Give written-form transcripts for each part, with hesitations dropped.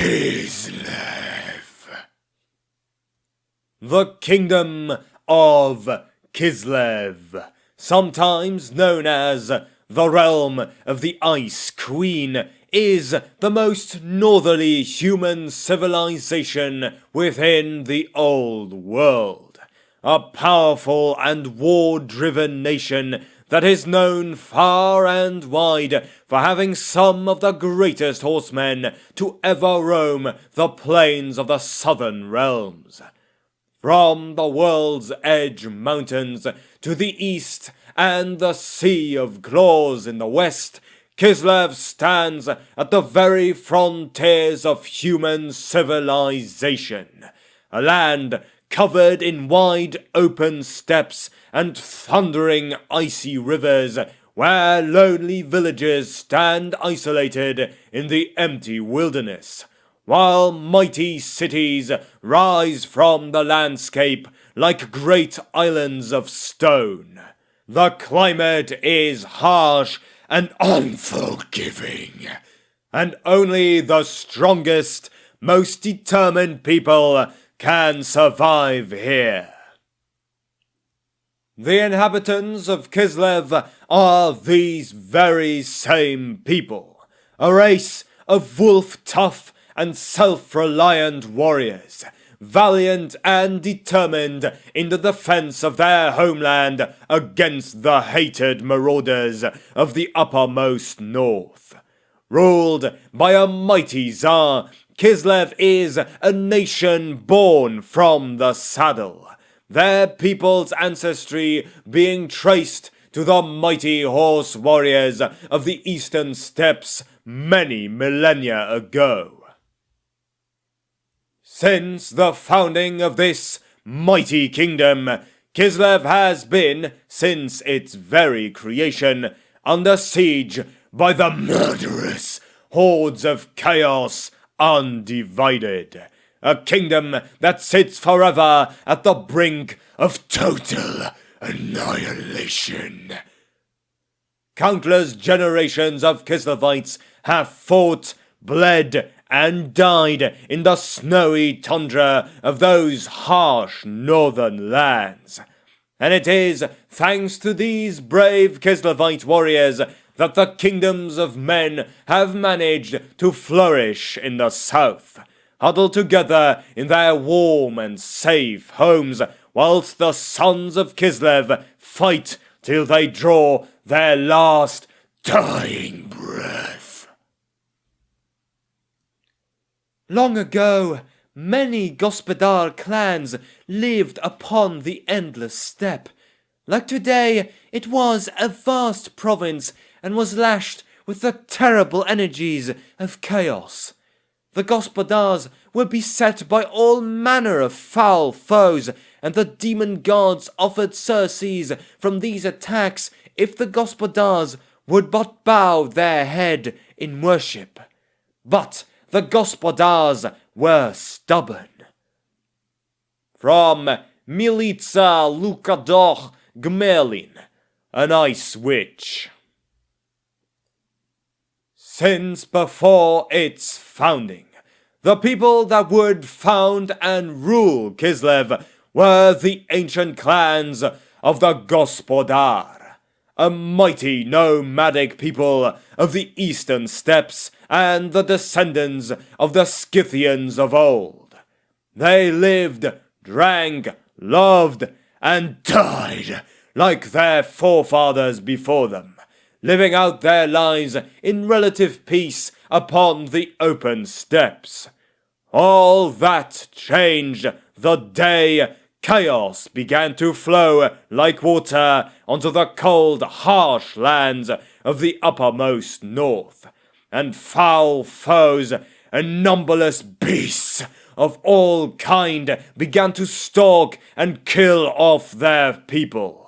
Kislev. The Kingdom of Kislev, sometimes known as the Realm of the Ice Queen, is the most northerly human civilization within the old world. A powerful and war-driven nation that is known far and wide for having some of the greatest horsemen to ever roam the plains of the southern realms. From the World's Edge Mountains to the east and the Sea of Claws in the west, Kislev stands at the very frontiers of human civilization, a land covered in wide open steppes and thundering icy rivers, where lonely villages stand isolated in the empty wilderness, while mighty cities rise from the landscape like great islands of stone. The climate is harsh and unforgiving, and only the strongest, most determined people can survive here. The inhabitants of Kislev are these very same people, a race of wolf-tough and self-reliant warriors, valiant and determined in the defense of their homeland against the hated marauders of the uppermost north. Ruled by a mighty Tsar, Kislev is a nation born from the saddle, their people's ancestry being traced to the mighty horse warriors of the eastern steppes many millennia ago. Since the founding of this mighty kingdom, Kislev has been, since its very creation, under siege by the murderous hordes of chaos undivided. A kingdom that sits forever at the brink of total annihilation. Countless generations of Kislevites have fought, bled, and died in the snowy tundra of those harsh northern lands. And it is thanks to these brave Kislevite warriors that the kingdoms of men have managed to flourish in the south, huddled together in their warm and safe homes, whilst the sons of Kislev fight till they draw their last dying breath. Long ago, many Gospodar clans lived upon the endless steppe. Like today, it was a vast province and was lashed with the terrible energies of chaos. The Gospodars were beset by all manner of foul foes, and the demon gods offered surcease from these attacks if the Gospodars would but bow their head in worship. But the Gospodars were stubborn. From Milica Lukadoch Gmelin, an ice witch. Since before its founding, the people that would found and rule Kislev were the ancient clans of the Gospodar, a mighty nomadic people of the eastern steppes and the descendants of the Scythians of old. They lived, drank, loved, and died like their forefathers before them, living out their lives in relative peace upon the open steppes. All that changed the day chaos began to flow like water onto the cold, harsh lands of the uppermost north, and foul foes and numberless beasts of all kind began to stalk and kill off their people.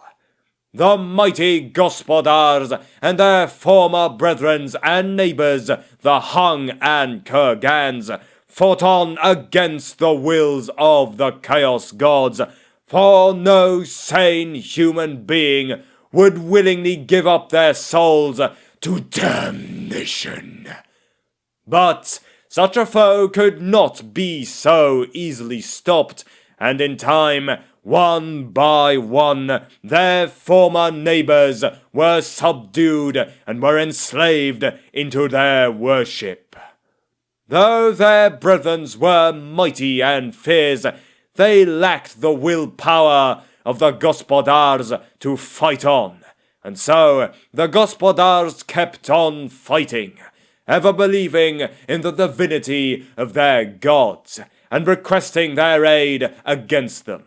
The mighty Gospodars and their former brethren and neighbours, the Hung and Kurgans, fought on against the wills of the Chaos Gods, for no sane human being would willingly give up their souls to damnation. But such a foe could not be so easily stopped, and in time, one by one, their former neighbors were subdued and were enslaved into their worship. Though their brethren were mighty and fierce, they lacked the willpower of the Gospodars to fight on, and so the Gospodars kept on fighting, ever believing in the divinity of their gods, and requesting their aid against them.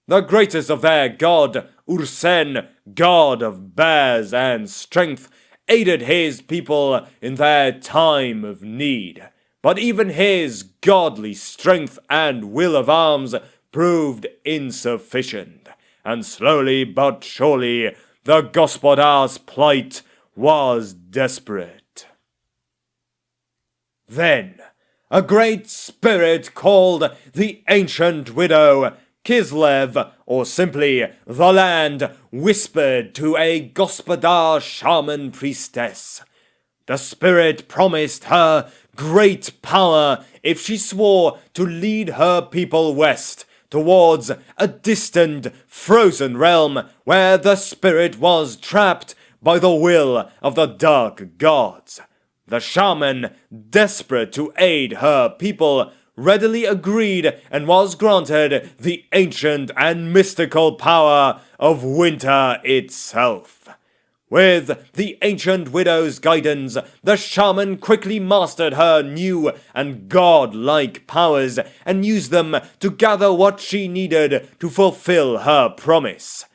The greatest of their god, Ursen, god of bears and strength, aided his people in their time of need. But even his godly strength and will of arms proved insufficient, and slowly but surely the Gospodar's plight was desperate. Then a great spirit called the Ancient Widow, Kislev, or simply the land, whispered to a Gospodar shaman priestess. The spirit promised her great power if she swore to lead her people west towards a distant, frozen realm where the spirit was trapped by the will of the dark gods. The shaman, desperate to aid her people, readily agreed and was granted the ancient and mystical power of winter itself. With the Ancient Widow's guidance, the shaman quickly mastered her new and godlike powers and used them to gather what she needed to fulfill her promise.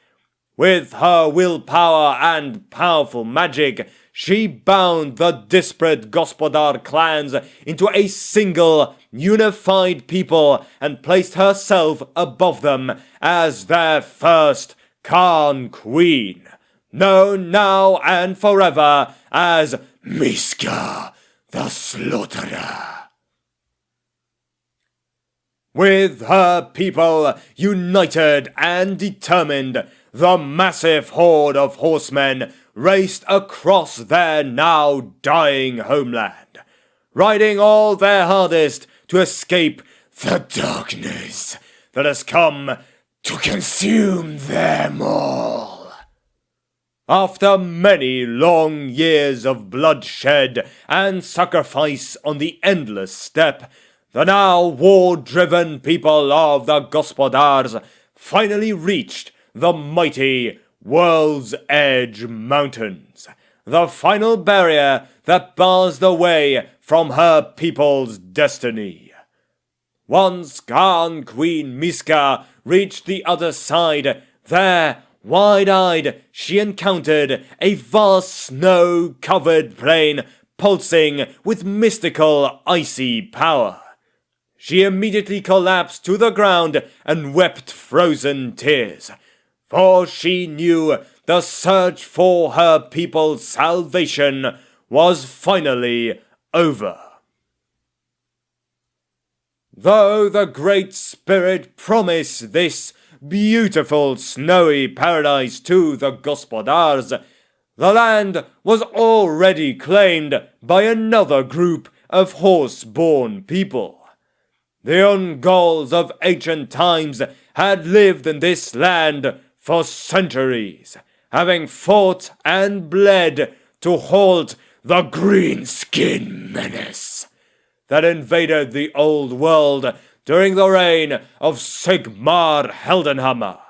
With her willpower and powerful magic, she bound the disparate Gospodar clans into a single, unified people and placed herself above them as their first Khan Queen, known now and forever as Miska the Slaughterer. With her people united and determined, the massive horde of horsemen raced across their now dying homeland, riding all their hardest to escape the darkness that has come to consume them all. After many long years of bloodshed and sacrifice on the endless steppe, the now war-driven people of the Gospodars finally reached the mighty World's Edge Mountains, the final barrier that bars the way from her people's destiny. Once Khan Queen Miska reached the other side, there, wide-eyed, she encountered a vast snow-covered plain pulsing with mystical icy power. She immediately collapsed to the ground and wept frozen tears, for she knew the search for her people's salvation was finally over. Though the Great Spirit promised this beautiful snowy paradise to the Gospodars, the land was already claimed by another group of horse-born people. The Ungols of ancient times had lived in this land for centuries, having fought and bled to halt the green-skin menace that invaded the old world during the reign of Sigmar Heldenhammer.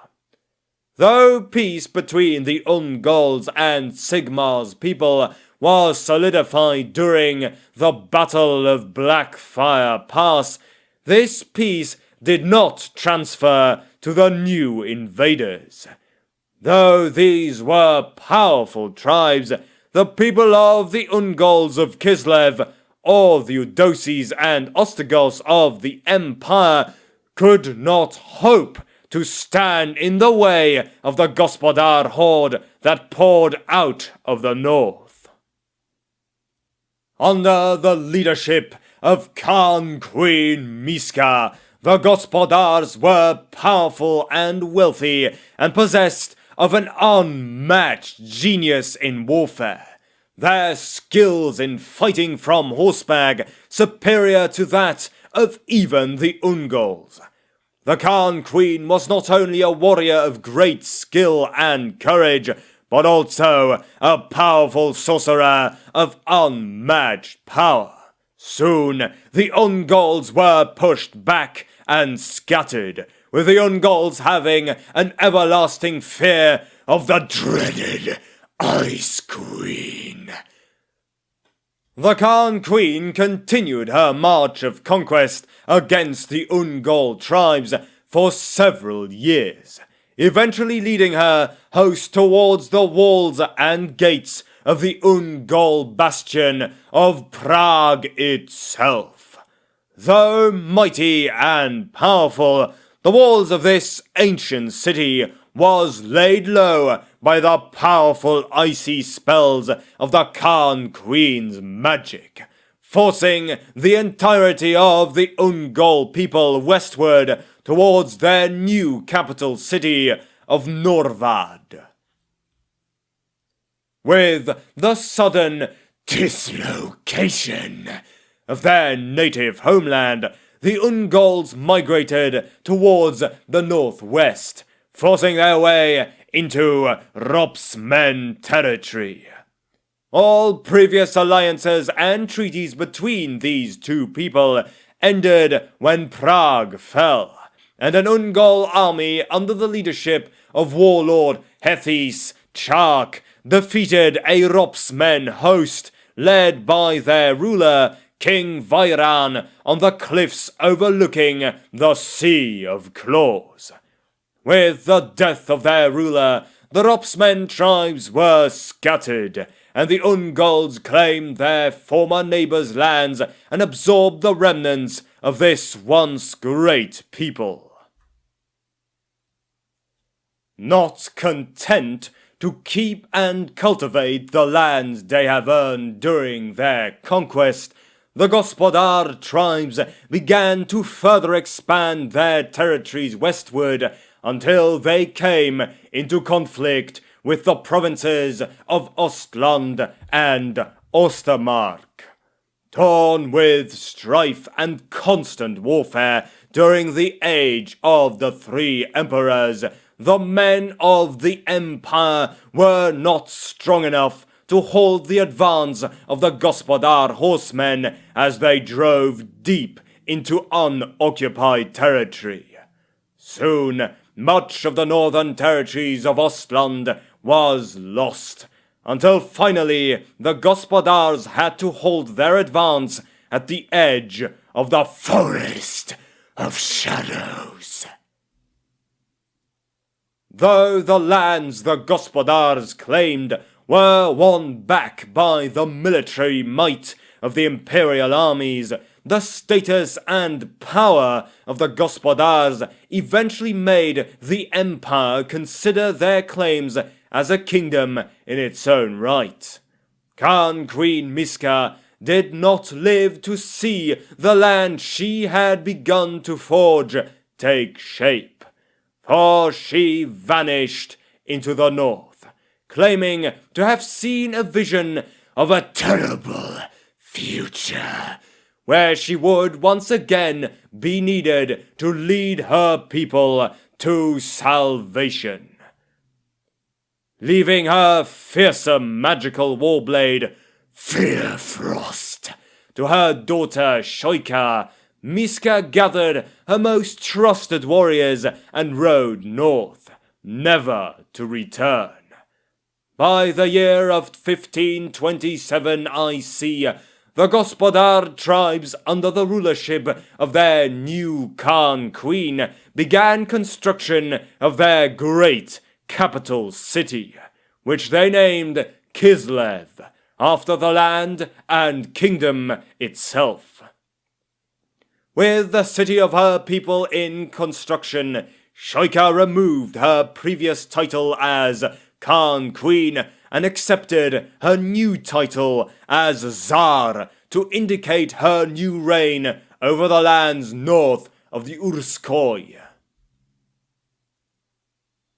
Though peace between the Ungols and Sigmar's people was solidified during the Battle of Blackfire Pass, this peace did not transfer to the new invaders. Though these were powerful tribes, the people of the Ungols of Kislev, or the Udosis and Ostrogoths of the Empire, could not hope to stand in the way of the Gospodar horde that poured out of the north. Under the leadership of Khan Queen Miska, the Gospodars were powerful and wealthy and possessed of an unmatched genius in warfare, their skills in fighting from horseback superior to that of even the Ungols. The Khan Queen was not only a warrior of great skill and courage, but also a powerful sorcerer of unmatched power. Soon, the Ungols were pushed back and scattered, with the Ungols having an everlasting fear of the dreaded Ice Queen. The Khan Queen continued her march of conquest against the Ungol tribes for several years, eventually leading her host towards the walls and gates of the Ungol bastion of Prague itself. Though mighty and powerful, the walls of this ancient city was laid low by the powerful icy spells of the Khan Queen's magic, forcing the entirety of the Ungol people westward towards their new capital city of Norvad. With the sudden dislocation of their native homeland, the Ungols migrated towards the northwest, forcing their way into Ropsmen territory. All previous alliances and treaties between these two people ended when Prague fell, and an Ungol army under the leadership of warlord Hethys Chark defeated a Ropsmen host led by their ruler King Vairan on the cliffs overlooking the Sea of Claws. With the death of their ruler, the Ropsmen tribes were scattered, and the Ungols claimed their former neighbors' lands and absorbed the remnants of this once great people. Not content to keep and cultivate the lands they have earned during their conquest, the Gospodar tribes began to further expand their territories westward until they came into conflict with the provinces of Ostland and Ostermark. Torn with strife and constant warfare during the age of the three emperors, the men of the empire were not strong enough to hold the advance of the Gospodar horsemen as they drove deep into unoccupied territory. Soon, much of the northern territories of Ostland was lost, until finally the Gospodars had to hold their advance at the edge of the Forest of Shadows. Though the lands the Gospodars claimed were won back by the military might of the imperial armies, the status and power of the Gospodars eventually made the empire consider their claims as a kingdom in its own right. Khan Queen Miska did not live to see the land she had begun to forge take shape, for she vanished into the north, claiming to have seen a vision of a terrible future, where she would once again be needed to lead her people to salvation. Leaving her fearsome magical warblade, Fearfrost, to her daughter Shoika, Miska gathered her most trusted warriors and rode north, never to return. By the year of 1527 IC, the Gospodar tribes under the rulership of their new Khan Queen began construction of their great capital city, which they named Kislev, after the land and kingdom itself. With the city of her people in construction, Shoika removed her previous title as Khan Queen and accepted her new title as Tsar to indicate her new reign over the lands north of the Urskoy.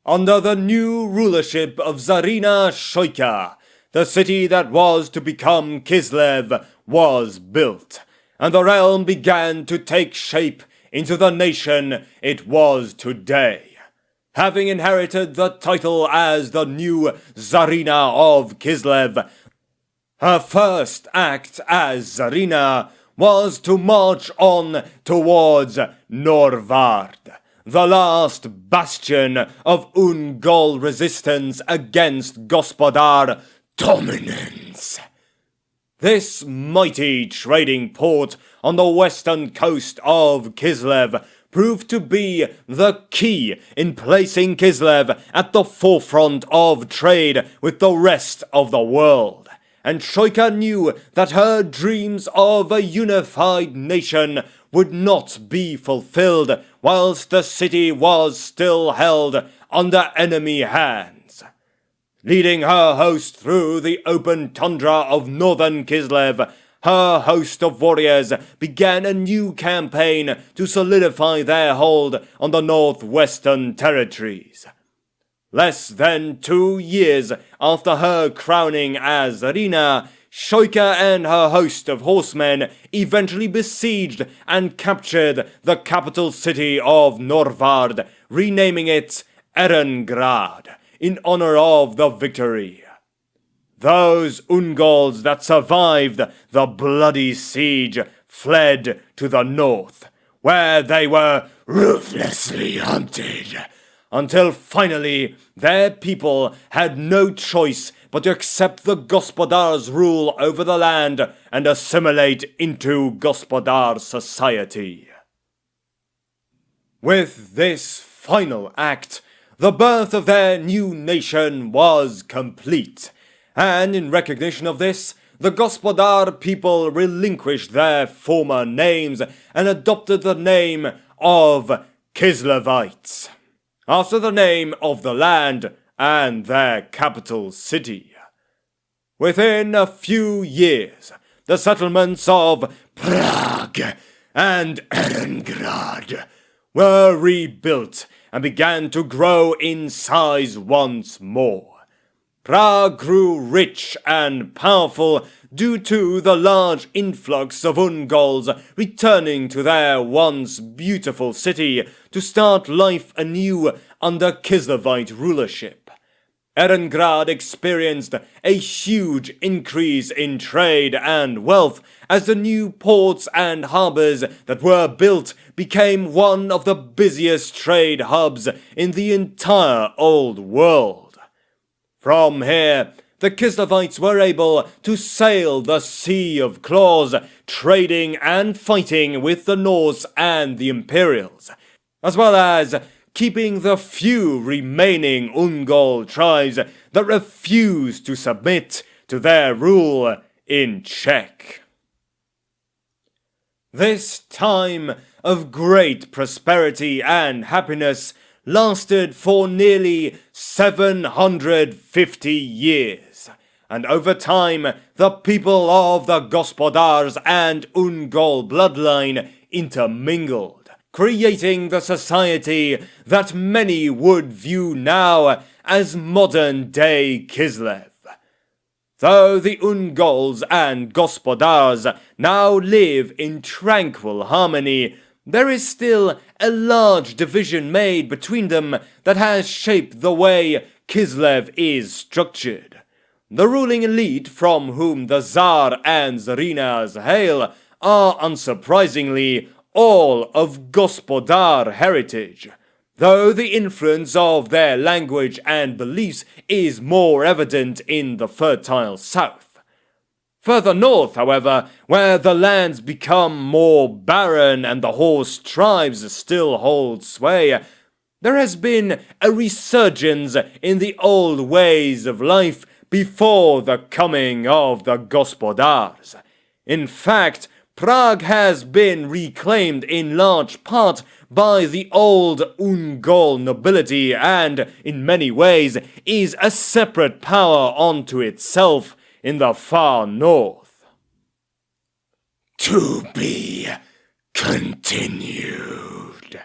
Under the new rulership of Tsarina Shoika, the city that was to become Kislev was built, and the realm began to take shape into the nation it was today. Having inherited the title as the new Tsarina of Kislev, her first act as Tsarina was to march on towards Norvard, the last bastion of Ungol resistance against Gospodar dominance. This mighty trading port on the western coast of Kislev proved to be the key in placing Kislev at the forefront of trade with the rest of the world, and Troika knew that her dreams of a unified nation would not be fulfilled whilst the city was still held under enemy hands. Leading her host through the open tundra of northern Kislev, her host of warriors began a new campaign to solidify their hold on the northwestern territories. Less than 2 years after her crowning as Tsarina, Shoika and her host of horsemen eventually besieged and captured the capital city of Norvard, renaming it Erengrad in honor of the victory. Those Ungols that survived the bloody siege fled to the north, where they were ruthlessly hunted, until finally their people had no choice but to accept the Gospodar's rule over the land and assimilate into Gospodar society. With this final act, the birth of their new nation was complete, and in recognition of this, the Gospodar people relinquished their former names and adopted the name of Kislevites, after the name of the land and their capital city. Within a few years, the settlements of Prague and Erengrad were rebuilt and began to grow in size once more. Prague grew rich and powerful due to the large influx of Ungols returning to their once beautiful city to start life anew under Kislevite rulership. Erengrad experienced a huge increase in trade and wealth as the new ports and harbors that were built became one of the busiest trade hubs in the entire Old World. From here, the Kislevites were able to sail the Sea of Claws, trading and fighting with the Norse and the Imperials, as well as keeping the few remaining Ungol tribes that refused to submit to their rule in check. This time of great prosperity and happiness lasted for nearly 750 years, and over time the people of the Gospodars and Ungol bloodline intermingled, creating the society that many would view now as modern-day Kislev. Though the Ungols and Gospodars now live in tranquil harmony, there is still a large division made between them that has shaped the way Kislev is structured. The ruling elite from whom the Tsar and Tsarinas hail are unsurprisingly all of Gospodar heritage, though the influence of their language and beliefs is more evident in the fertile south. Further north, however, where the lands become more barren and the horse tribes still hold sway, there has been a resurgence in the old ways of life before the coming of the Gospodars. In fact, Prague has been reclaimed in large part by the old Ungol nobility and, in many ways, is a separate power unto itself in the far north. To be continued.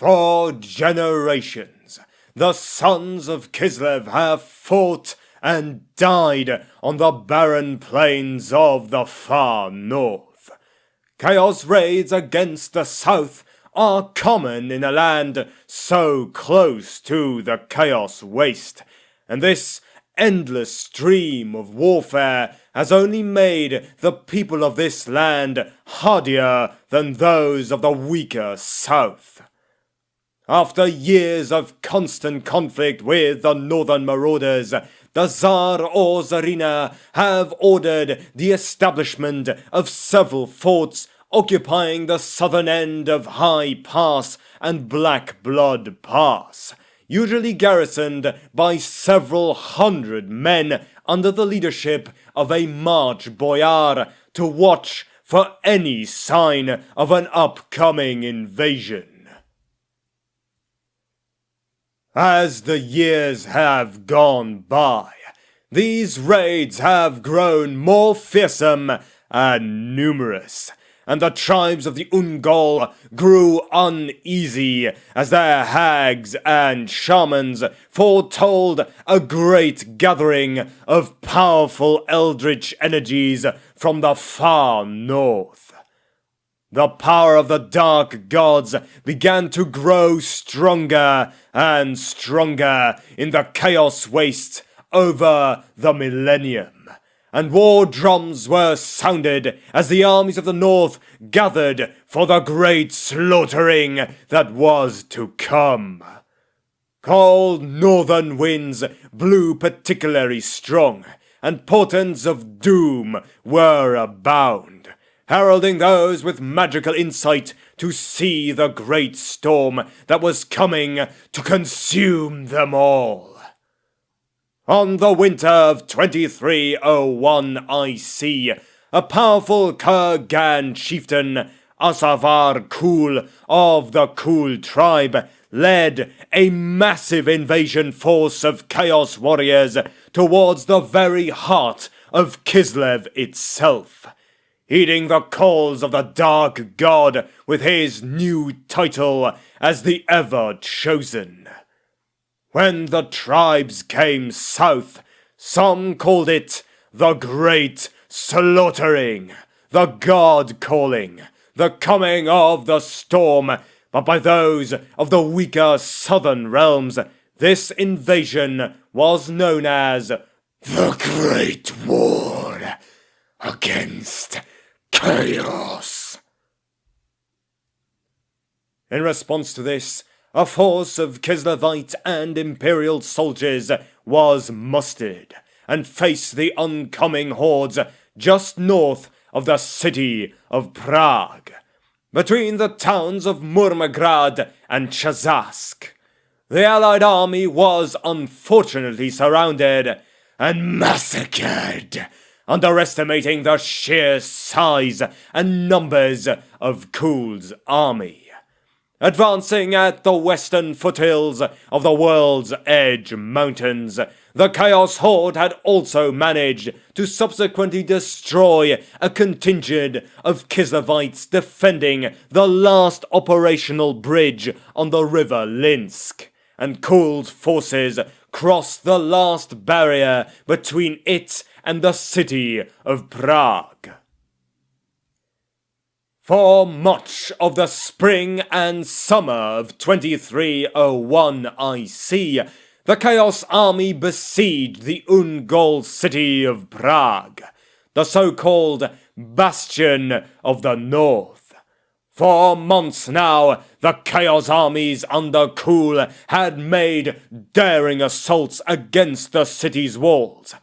For generations, the sons of Kislev have fought and died on the barren plains of the far north. Chaos raids against the south are common in a land so close to the chaos waste, and this endless stream of warfare has only made the people of this land hardier than those of the weaker south. After years of constant conflict with the northern marauders, the Tsar or Tsarina have ordered the establishment of several forts occupying the southern end of High Pass and Black Blood Pass, usually garrisoned by several hundred men under the leadership of a March Boyar to watch for any sign of an upcoming invasion. As the years have gone by, these raids have grown more fearsome and numerous, and the tribes of the Ungol grew uneasy as their hags and shamans foretold a great gathering of powerful eldritch energies from the far north. The power of the dark gods began to grow stronger and stronger in the chaos waste over the millennium, and war drums were sounded as the armies of the north gathered for the great slaughtering that was to come. Cold northern winds blew particularly strong, and portents of doom were abound, heralding those with magical insight to see the great storm that was coming to consume them all. On the winter of 2301 IC, a powerful Kurgan chieftain, Asavar Kul of the Kul tribe, led a massive invasion force of chaos warriors towards the very heart of Kislev itself, heeding the calls of the Dark God with his new title as the Ever-Chosen. When the tribes came south, some called it the Great Slaughtering, the God-Calling, the Coming of the Storm, but by those of the weaker southern realms, this invasion was known as the Great War against Chaos. In response to this, a force of Kislevite and Imperial soldiers was mustered and faced the oncoming hordes just north of the city of Prague, between the towns of Murmograd and Chazask. The Allied army was unfortunately surrounded and massacred, underestimating the sheer size and numbers of Kul's army. Advancing at the western foothills of the World's Edge Mountains, the Chaos Horde had also managed to subsequently destroy a contingent of Kislevites defending the last operational bridge on the river Linsk, and Kul's forces crossed the last barrier between it and the city of Prague. For much of the spring and summer of 2301 IC, the Chaos Army besieged the Ungol city of Prague, the so-called Bastion of the North. For months now, the Chaos armies under Kul had made daring assaults against the city's walls.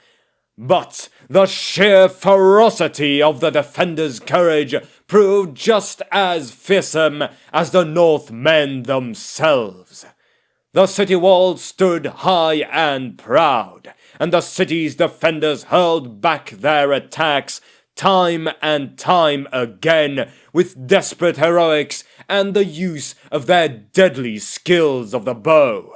But the sheer ferocity of the defenders' courage proved just as fearsome as the Northmen themselves. The city walls stood high and proud, and the city's defenders hurled back their attacks time and time again with desperate heroics and the use of their deadly skills of the bow.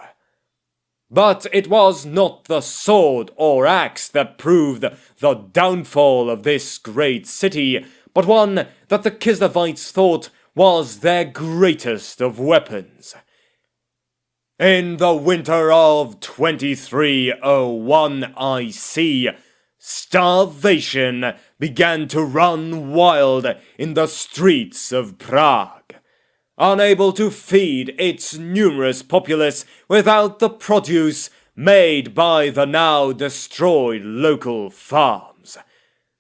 But it was not the sword or axe that proved the downfall of this great city, but one that the Kislevites thought was their greatest of weapons, In the winter of 2301 IC, starvation began to run wild in the streets of Prague. Unable to feed its numerous populace without the produce made by the now destroyed local farms.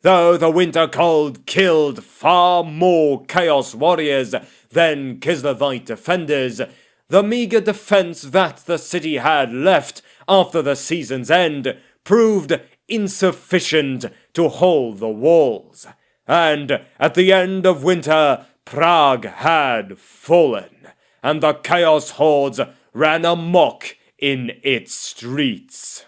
Though the winter cold killed far more Chaos warriors than Kislevite defenders, the meager defense that the city had left after the season's end proved insufficient to hold the walls, and at the end of winter, Prague had fallen, and the Chaos hordes ran amok in its streets.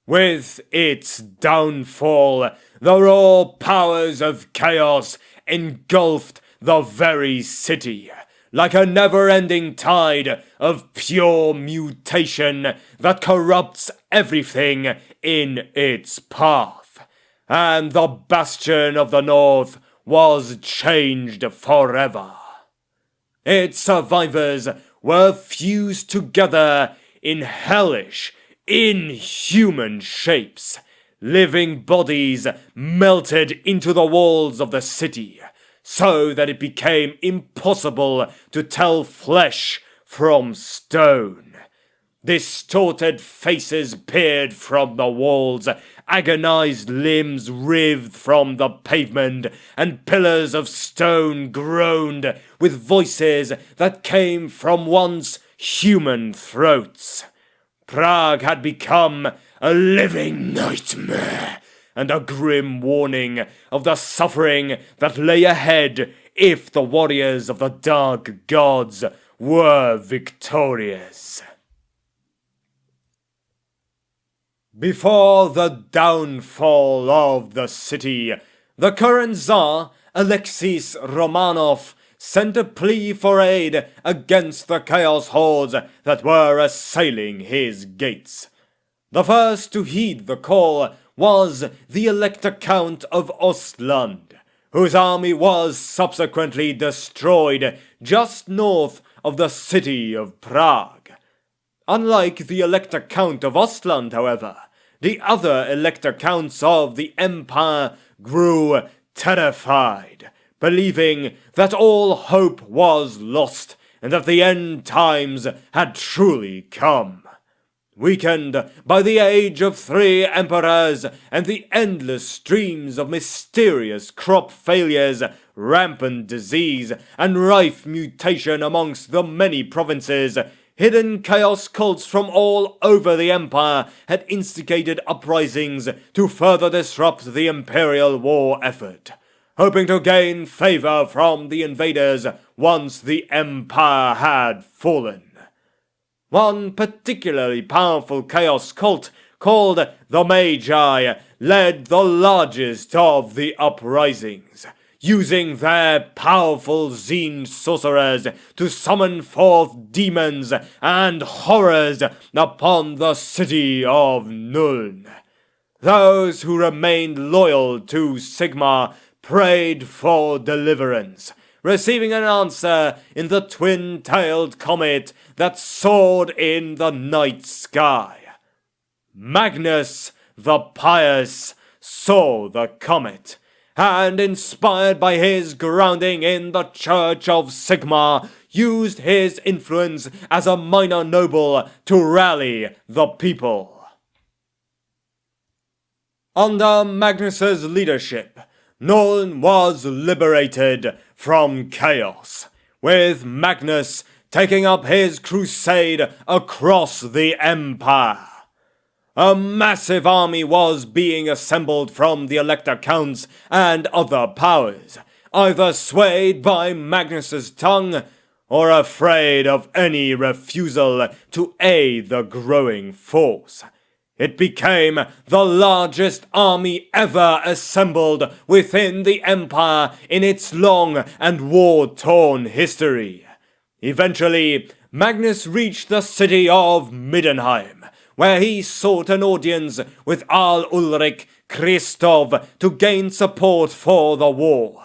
With its downfall, the raw powers of Chaos engulfed the very city, like a never-ending tide of pure mutation that corrupts everything in its path. And the bastion of the north was changed forever. Its survivors were fused together in hellish, inhuman shapes. Living bodies melted into the walls of the city, so that it became impossible to tell flesh from stone. Distorted faces peered from the walls, agonized limbs writhed from the pavement, and pillars of stone groaned with voices that came from once human throats. Prague had become a living nightmare, and a grim warning of the suffering that lay ahead if the warriors of the dark gods were victorious. Before the downfall of the city, the current Tsar, Alexis Romanov, sent a plea for aid against the Chaos hordes that were assailing his gates. The first to heed the call was the Elector Count of Ostland, whose army was subsequently destroyed just north of the city of Prague. Unlike the Elector Count of Ostland, however, the other Elector Counts of the Empire grew terrified, believing that all hope was lost and that the end times had truly come. Weakened by the age of 3 emperors and the endless streams of mysterious crop failures, rampant disease, and rife mutation amongst the many provinces, hidden chaos cults from all over the empire had instigated uprisings to further disrupt the imperial war effort, hoping to gain favor from the invaders once the empire had fallen. One particularly powerful chaos cult called the Magi led the largest of the uprisings, using their powerful Zine sorcerers to summon forth demons and horrors upon the city of Nuln. Those who remained loyal to Sigmar prayed for deliverance, receiving an answer in the twin-tailed comet that soared in the night sky. Magnus the Pious saw the comet, and inspired by his grounding in the Church of Sigmar, used his influence as a minor noble to rally the people. Under Magnus's leadership, Nuln was liberated from chaos, with Magnus taking up his crusade across the empire. A massive army was being assembled from the Elector Counts and other powers, either swayed by Magnus's tongue or afraid of any refusal to aid the growing force. It became the largest army ever assembled within the Empire in its long and war-torn history. Eventually, Magnus reached the city of Middenheim, where he sought an audience with Jarl Ulrich Christoph to gain support for the war.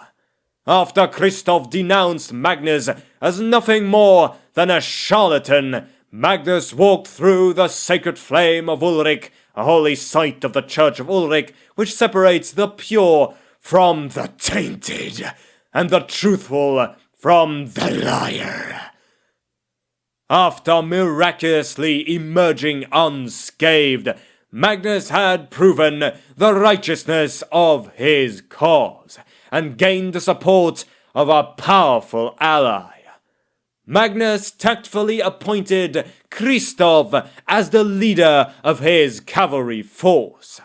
After Christoph denounced Magnus as nothing more than a charlatan, Magnus walked through the sacred flame of Ulrich, a holy site of the Church of Ulrich, which separates the pure from the tainted, and the truthful from the liar. After miraculously emerging unscathed, Magnus had proven the righteousness of his cause, and gained the support of a powerful ally. Magnus tactfully appointed Christoph as the leader of his cavalry force.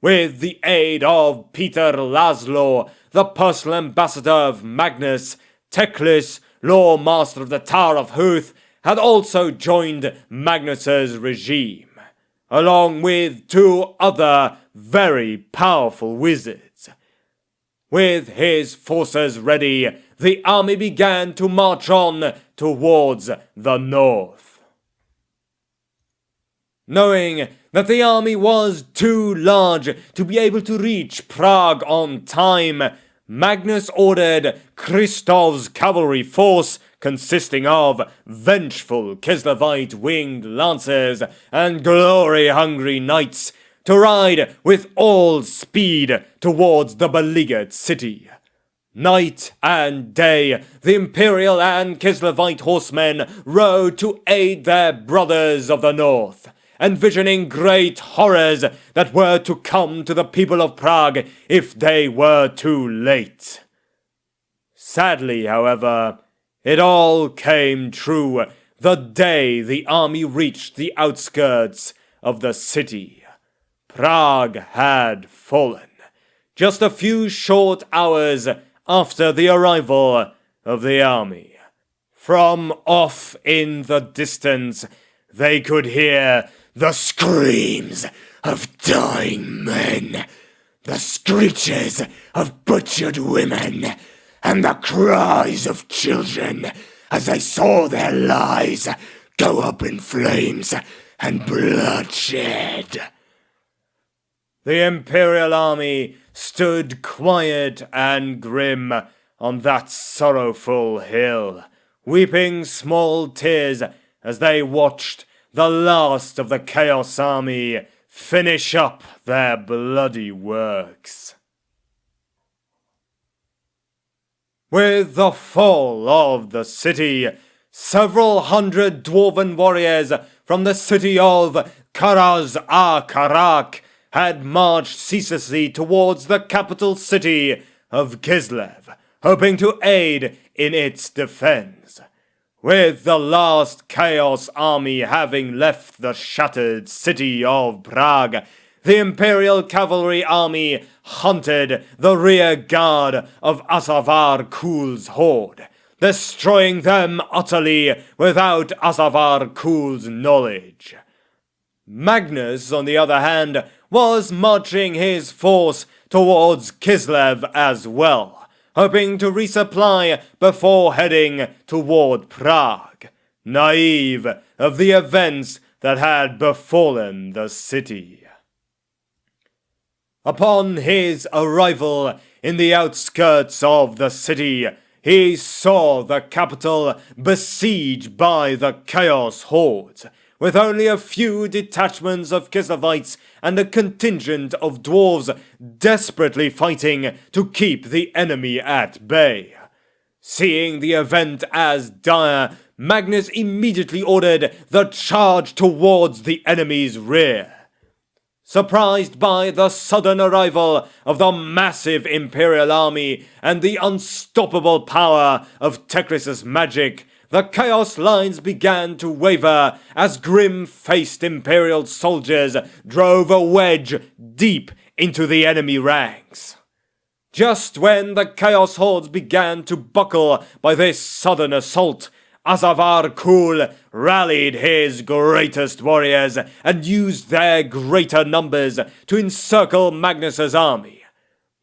With the aid of Peter Laszlo, the personal ambassador of Magnus, Teclis, Law Master of the Tower of Huth, had also joined Magnus's regime, along with 2 other very powerful wizards. With his forces ready, the army began to march on towards the north. Knowing that the army was too large to be able to reach Prague on time, Magnus ordered Christoph's cavalry force, consisting of vengeful Kislevite winged lancers and glory-hungry knights, to ride with all speed towards the beleaguered city. Night and day, the Imperial and Kislevite horsemen rode to aid their brothers of the north, envisioning great horrors that were to come to the people of Prague if they were too late. Sadly, however, it all came true the day the army reached the outskirts of the city. Prague had fallen, just a few short hours after the arrival of the army. From off in the distance, they could hear the screams of dying men, the screeches of butchered women, and the cries of children as they saw their lives go up in flames and bloodshed. The Imperial army stood quiet and grim on that sorrowful hill, weeping small tears as they watched the last of the Chaos Army finish up their bloody works. With the fall of the city, several hundred dwarven warriors from the city of Karaz-a-Karak had marched ceaselessly towards the capital city of Kislev, hoping to aid in its defense. With the last Chaos Army having left the shattered city of Prague, the Imperial Cavalry Army hunted the rear guard of Asavar Kul's horde, destroying them utterly without Asavar Kul's knowledge. Magnus, on the other hand, was marching his force towards Kislev as well, hoping to resupply before heading toward Prague, naive of the events that had befallen the city. Upon his arrival in the outskirts of the city, he saw the capital besieged by the Chaos Hordes, with only a few detachments of Kislevites and a contingent of dwarves desperately fighting to keep the enemy at bay. Seeing the event as dire, Magnus immediately ordered the charge towards the enemy's rear. Surprised by the sudden arrival of the massive Imperial army and the unstoppable power of Teclis' magic, the Chaos lines began to waver as grim-faced Imperial soldiers drove a wedge deep into the enemy ranks. Just when the Chaos hordes began to buckle by this sudden assault, Asavar Kul rallied his greatest warriors and used their greater numbers to encircle Magnus's army.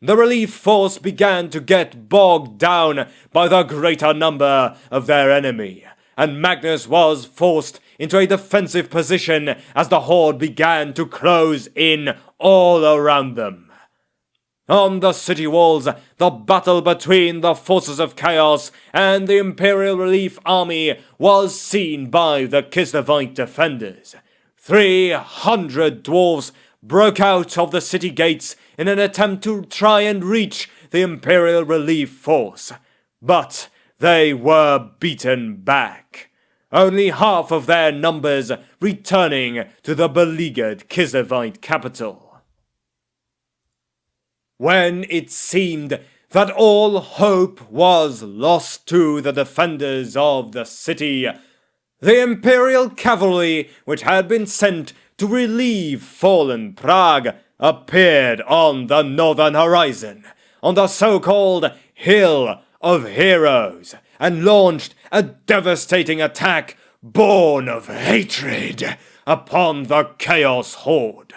The relief force began to get bogged down by the greater number of their enemy, and Magnus was forced into a defensive position as the horde began to close in all around them. On the city walls, the battle between the forces of chaos and the Imperial Relief Army was seen by the Kislevite defenders. 300 dwarves broke out of the city gates in an attempt to try and reach the Imperial Relief Force, but they were beaten back, only half of their numbers returning to the beleaguered Kislevite capital. When it seemed that all hope was lost to the defenders of the city, the Imperial Cavalry, which had been sent to relieve fallen Prague, appeared on the northern horizon, on the so-called Hill of Heroes, and launched a devastating attack born of hatred upon the Chaos Horde.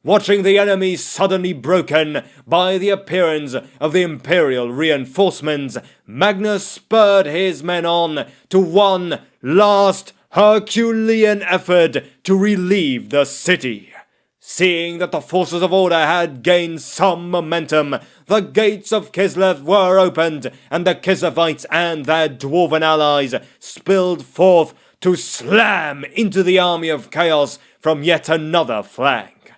Watching the enemy suddenly broken by the appearance of the Imperial reinforcements, Magnus spurred his men on to one last Herculean effort to relieve the city. Seeing that the forces of order had gained some momentum, the gates of Kislev were opened, and the Kislevites and their dwarven allies spilled forth to slam into the army of chaos from yet another flank.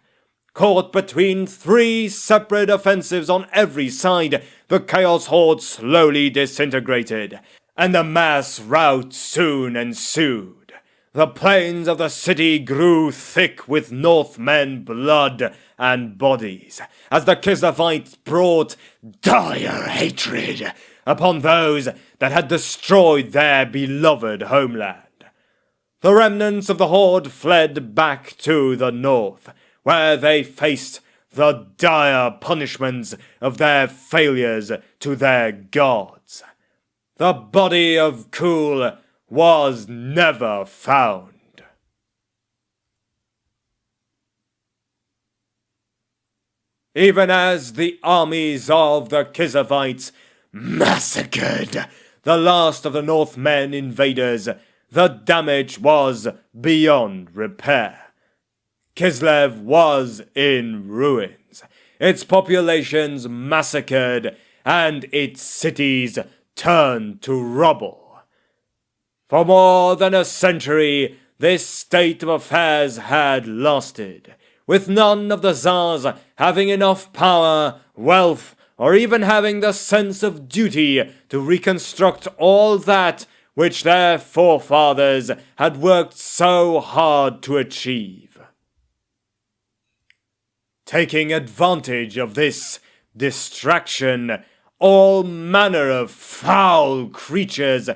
Caught between 3 separate offensives on every side, the Chaos Horde slowly disintegrated, and a mass rout soon ensued. The plains of the city grew thick with Northmen blood and bodies, as the Kislevites brought dire hatred upon those that had destroyed their beloved homeland. The remnants of the Horde fled back to the north, where they faced the dire punishments of their failures to their gods. The body of Kul was never found. Even as the armies of the Kislevites massacred the last of the Northmen invaders, the damage was beyond repair. Kislev was in ruins, its populations massacred, and its cities turned to rubble. For more than a century, this state of affairs had lasted, with none of the Tsars having enough power, wealth, or even having the sense of duty to reconstruct all that which their forefathers had worked so hard to achieve. Taking advantage of this distraction, all manner of foul creatures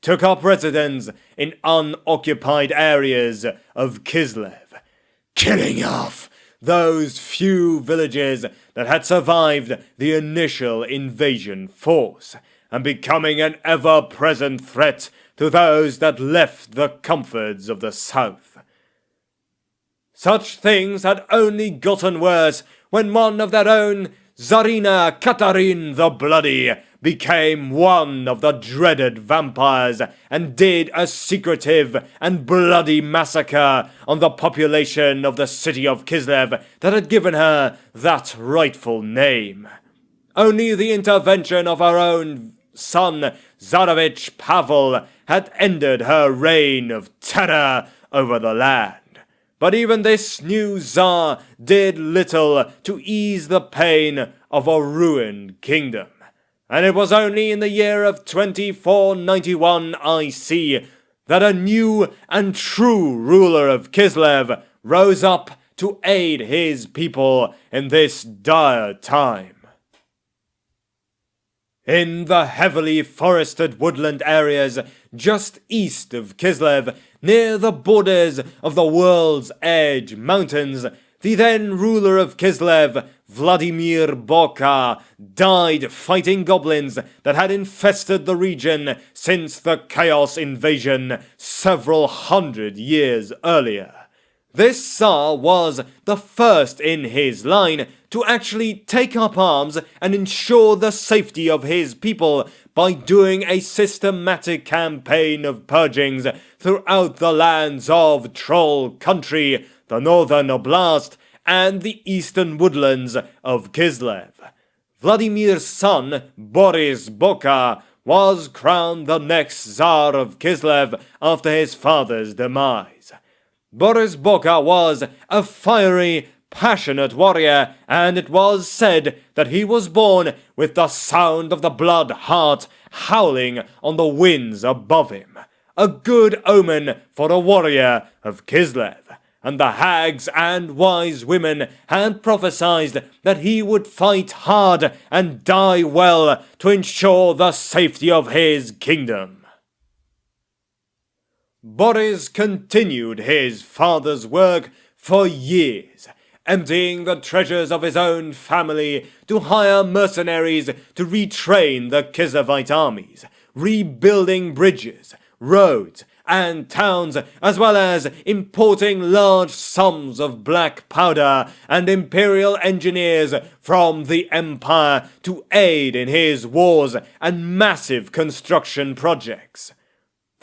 took up residence in unoccupied areas of Kislev, killing off those few villages that had survived the initial invasion force, and becoming an ever-present threat to those that left the comforts of the south. Such things had only gotten worse when one of their own, Tsarina Katarin the Bloody, became one of the dreaded vampires and did a secretive and bloody massacre on the population of the city of Kislev that had given her that rightful name. Only the intervention of her own son, Tsarevich Pavel, had ended her reign of terror over the land. But even this new Tsar did little to ease the pain of a ruined kingdom. And it was only in the year of 2491 IC that a new and true ruler of Kislev rose up to aid his people in this dire time. In the heavily forested woodland areas just east of Kislev, near the borders of the World's Edge Mountains, the then ruler of Kislev, Vladimir Boka, died fighting goblins that had infested the region since the Chaos invasion several hundred years earlier. This Tsar was the first in his line to actually take up arms and ensure the safety of his people by doing a systematic campaign of purgings throughout the lands of Troll Country, the northern oblast, and the eastern woodlands of Kislev. Vladimir's son, Boris Boka, was crowned the next Tsar of Kislev after his father's demise. Boris Boka was a fiery, passionate warrior, and it was said that he was born with the sound of the blood heart howling on the winds above him, a good omen for a warrior of Kislev, and the hags and wise women had prophesied that he would fight hard and die well to ensure the safety of his kingdom. Boris continued his father's work for years, emptying the treasures of his own family to hire mercenaries to retrain the Kislevite armies, rebuilding bridges, roads, and towns, as well as importing large sums of black powder and imperial engineers from the Empire to aid in his wars and massive construction projects.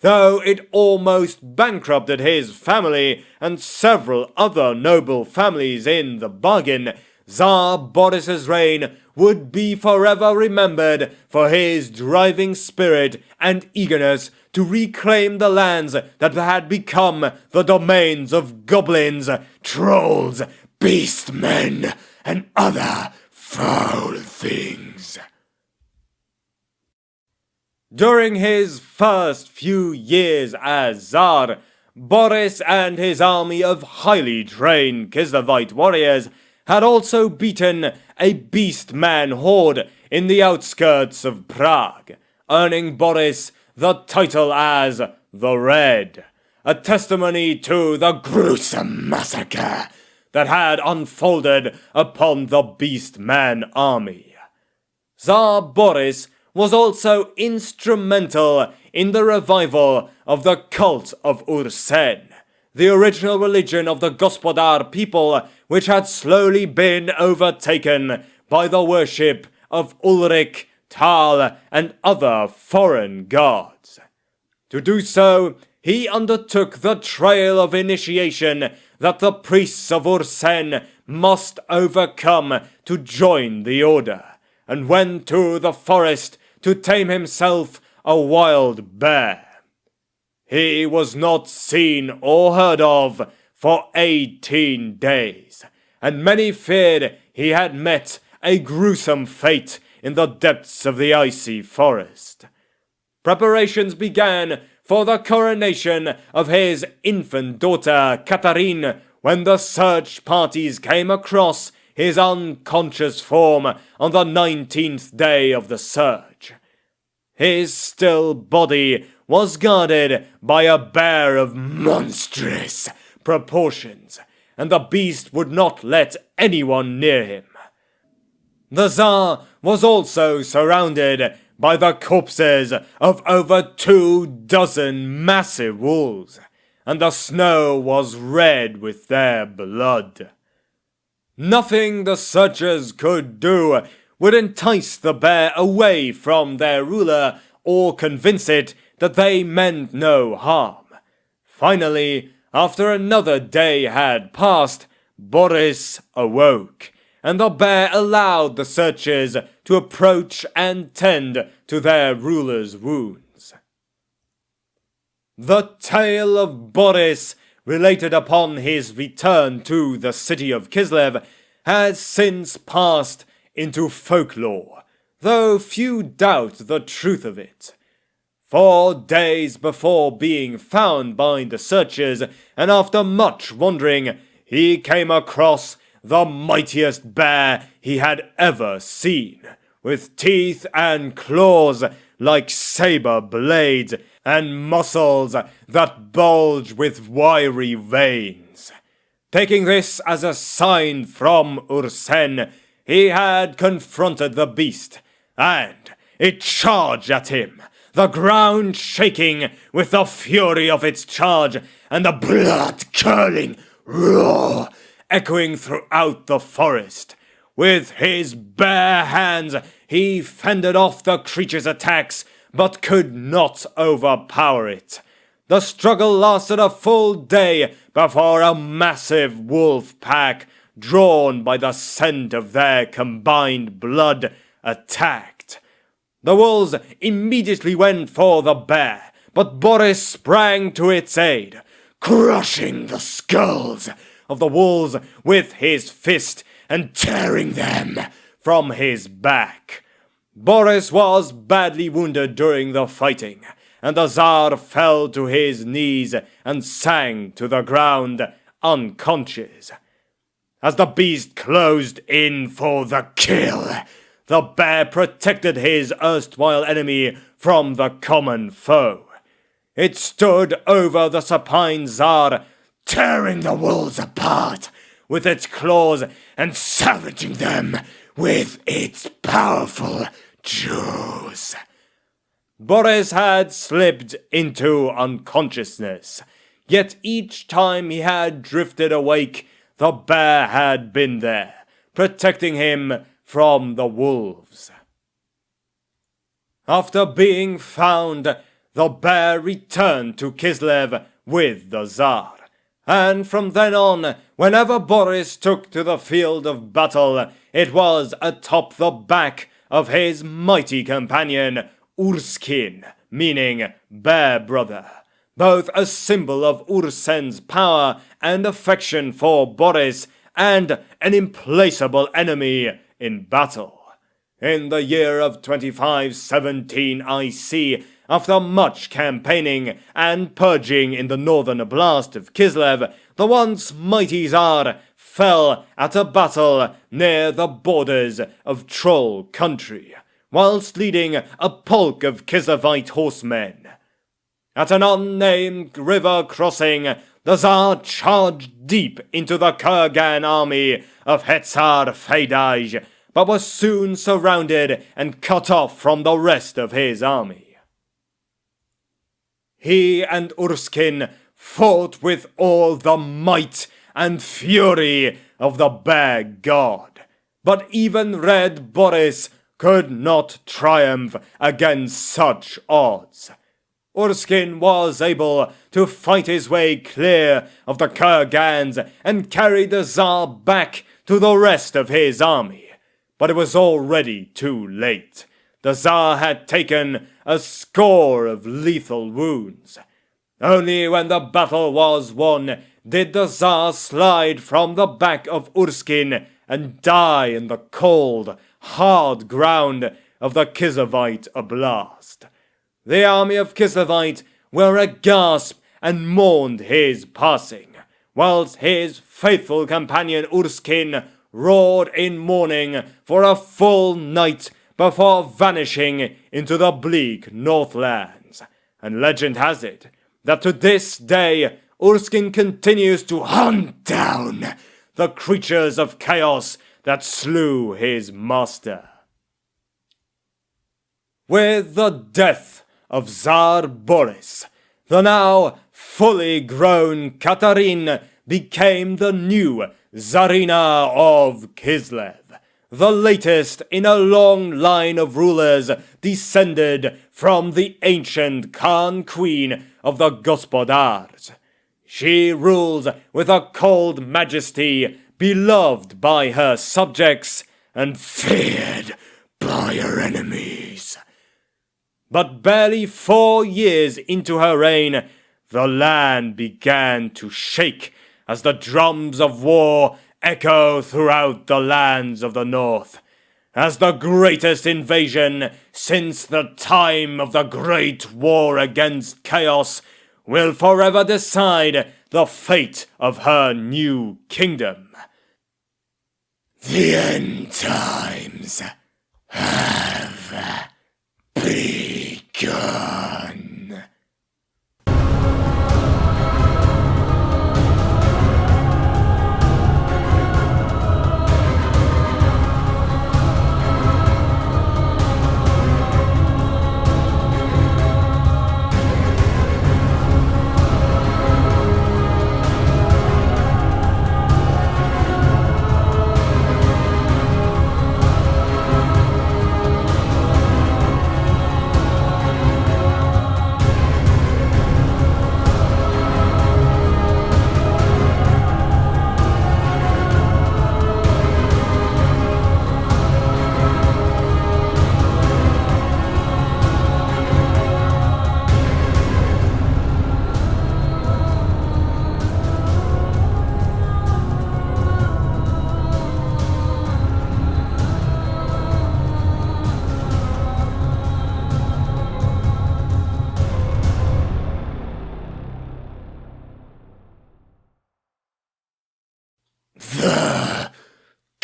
Though it almost bankrupted his family and several other noble families in the bargain, Tsar Boris's reign would be forever remembered for his driving spirit and eagerness to reclaim the lands that had become the domains of goblins, trolls, beastmen, and other foul things. During his first few years as Tsar, Boris and his army of highly trained Kislevite warriors had also beaten a beastman horde in the outskirts of Prague, earning Boris the title as the Red, a testimony to the gruesome massacre that had unfolded upon the beastman army. Tsar Boris was also instrumental in the revival of the cult of Ursen, the original religion of the Gospodar people, which had slowly been overtaken by the worship of Ulrich, Tal, and other foreign gods. To do so, he undertook the trail of initiation that the priests of Ursen must overcome to join the order, and went to the forest to tame himself a wild bear. He was not seen or heard of for 18 days, and many feared he had met a gruesome fate in the depths of the icy forest. Preparations began for the coronation of his infant daughter Catherine when the search parties came across his unconscious form on the 19th day of the search. His still body was guarded by a bear of monstrous proportions, and the beast would not let anyone near him. The Tsar was also surrounded by the corpses of over 24 massive wolves, and the snow was red with their blood. Nothing the searchers could do would entice the bear away from their ruler or convince it that they meant no harm. Finally, after another day had passed, Boris awoke, and the bear allowed the searchers to approach and tend to their ruler's wounds. The tale of Boris, related upon his return to the city of Kislev, has since passed into folklore, though few doubt the truth of it. 4 days before being found by the searchers, and after much wandering, he came across the mightiest bear he had ever seen, with teeth and claws like saber blades, and muscles that bulge with wiry veins. Taking this as a sign from Ursen, he had confronted the beast, and it charged at him, the ground shaking with the fury of its charge, and the blood-curdling roar echoing throughout the forest. With his bare hands, he fended off the creature's attacks, but could not overpower it. The struggle lasted a full day before a massive wolf pack, drawn by the scent of their combined blood, attacked. The wolves immediately went for the bear, but Boris sprang to its aid, crushing the skulls of the wolves with his fist and tearing them from his back. Boris was badly wounded during the fighting, and the Tsar fell to his knees and sank to the ground, unconscious. As the beast closed in for the kill, the bear protected his erstwhile enemy from the common foe. It stood over the supine Tsar, tearing the wolves apart with its claws and savaging them with its powerful jaws. Boris had slipped into unconsciousness, yet each time he had drifted awake, the bear had been there, protecting him from the wolves. After being found, the bear returned to Kislev with the Tsar, and from then on, whenever Boris took to the field of battle, it was atop the back of his mighty companion Urskin, meaning bear brother, both a symbol of Ursen's power and affection for Boris, and an implacable enemy in battle. In the year of 2517 IC, after much campaigning and purging in the northern oblast of Kislev, the once mighty Tsar fell at a battle near the borders of Troll country, whilst leading a polk of Kislevite horsemen. At an unnamed river crossing, the Tsar charged deep into the Kurgan army of Gospodar Feuds, but was soon surrounded and cut off from the rest of his army. He and Urskin fought with all the might and fury of the bear god, but even Red Boris could not triumph against such odds. Urskin was able to fight his way clear of the Kurgans and carry the Tsar back to the rest of his army, but it was already too late. The Tsar had taken a score of lethal wounds. Only when the battle was won did the Tsar slide from the back of Urskin and die in the cold, hard ground of the Kislevite Oblast. The army of Kislevite were aghast and mourned his passing, whilst his faithful companion Urskin roared in mourning for a full night before vanishing into the bleak Northlands. And legend has it that to this day Urskin continues to hunt down the creatures of chaos that slew his master. With the death of Tsar Boris, the now fully grown Katarin became the new Tsarina of Kislev, the latest in a long line of rulers descended from the ancient Khan Queen of the Gospodars. She rules with a cold majesty, beloved by her subjects and feared by her enemies. But barely 4 years into her reign, the land began to shake as the drums of war echo throughout the lands of the north, as the greatest invasion since the time of the Great War against Chaos will forever decide the fate of her new kingdom. The end times have begun.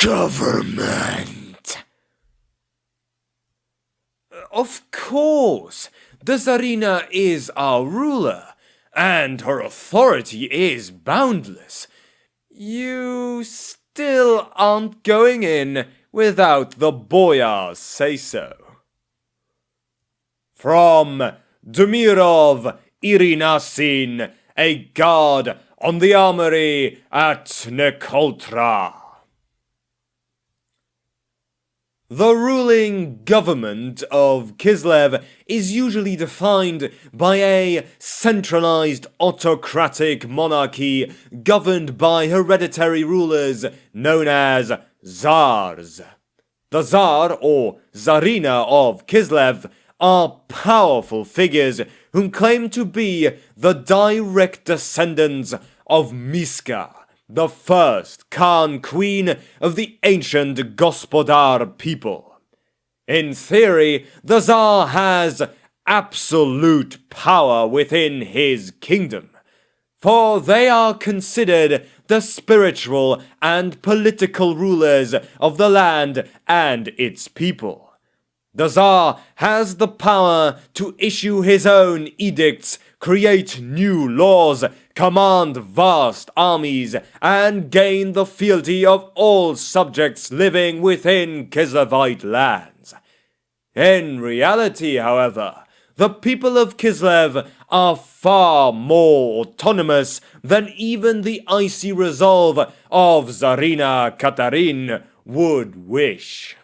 government. Of course, the Tsarina is our ruler, and her authority is boundless. You still aren't going in without the boyars say-so. From Dumirov Irinasin, a guard on the armory at Nekoltra. The ruling government of Kislev is usually defined by a centralized autocratic monarchy governed by hereditary rulers known as Tsars. The Tsar or Tsarina of Kislev are powerful figures who claim to be the direct descendants of Miska, the first Khan queen of the ancient Gospodar people. In theory, the Tsar has absolute power within his kingdom, for they are considered the spiritual and political rulers of the land and its people. The Tsar has the power to issue his own edicts, create new laws, command vast armies, and gain the fealty of all subjects living within Kislevite lands. In reality, however, the people of Kislev are far more autonomous than even the icy resolve of Tsarina Katarin would wish.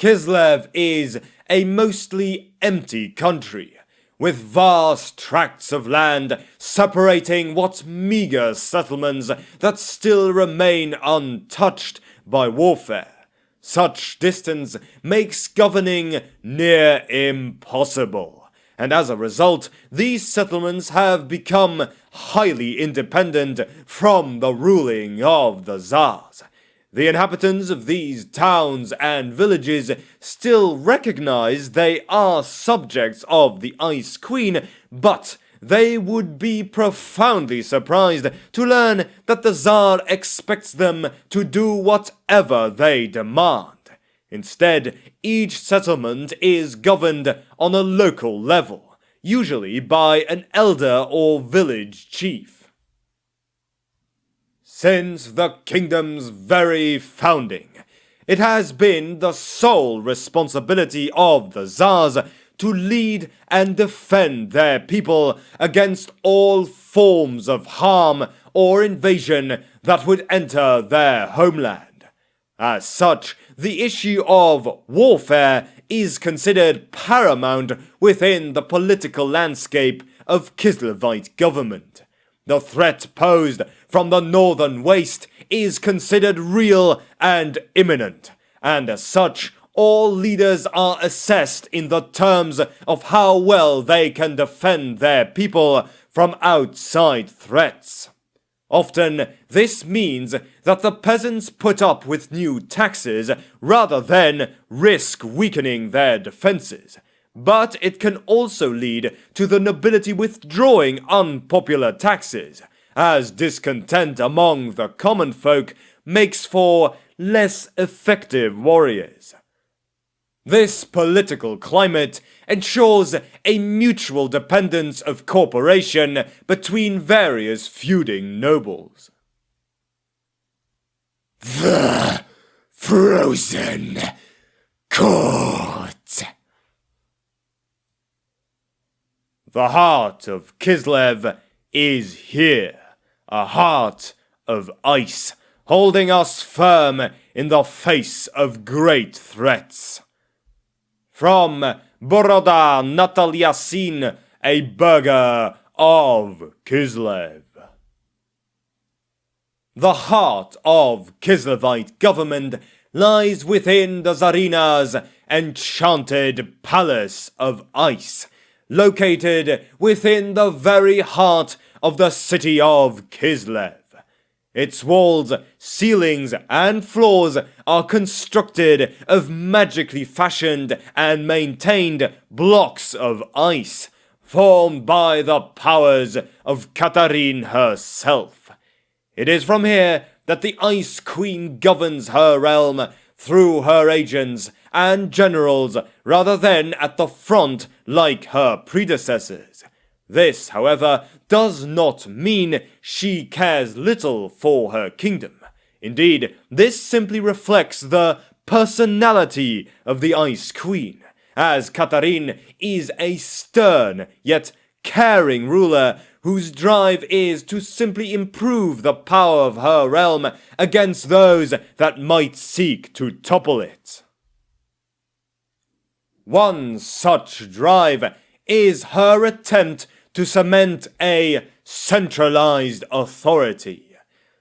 Kislev is a mostly empty country, with vast tracts of land separating what meager settlements that still remain untouched by warfare. Such distance makes governing near impossible, and as a result, these settlements have become highly independent from the ruling of the Tsars. The inhabitants of these towns and villages still recognize they are subjects of the Ice Queen, but they would be profoundly surprised to learn that the Tsar expects them to do whatever they demand. Instead, each settlement is governed on a local level, usually by an elder or village chief. Since the kingdom's very founding, it has been the sole responsibility of the Tsars to lead and defend their people against all forms of harm or invasion that would enter their homeland. As such, the issue of warfare is considered paramount within the political landscape of Kislevite government. The threat posed from the northern waste is considered real and imminent, and as such, all leaders are assessed in the terms of how well they can defend their people from outside threats. Often, this means that the peasants put up with new taxes rather than risk weakening their defenses. But it can also lead to the nobility withdrawing unpopular taxes, as discontent among the common folk makes for less effective warriors. This political climate ensures a mutual dependence of cooperation between various feuding nobles. The Frozen Court. The heart of Kislev is here, a heart of ice, holding us firm in the face of great threats. From Boroda Natalyasin, a burgher of Kislev. The heart of Kislevite government lies within the Tsarina's enchanted palace of ice, located within the very heart of the city of Kislev. Its walls, ceilings, and floors are constructed of magically fashioned and maintained blocks of ice, formed by the powers of Katarin herself. It is from here that the Ice Queen governs her realm through her agents and generals rather than at the front like her predecessors. This, however, does not mean she cares little for her kingdom. Indeed, this simply reflects the personality of the Ice Queen, as Katarine is a stern yet caring ruler whose drive is to simply improve the power of her realm against those that might seek to topple it. One such drive is her attempt to cement a centralized authority.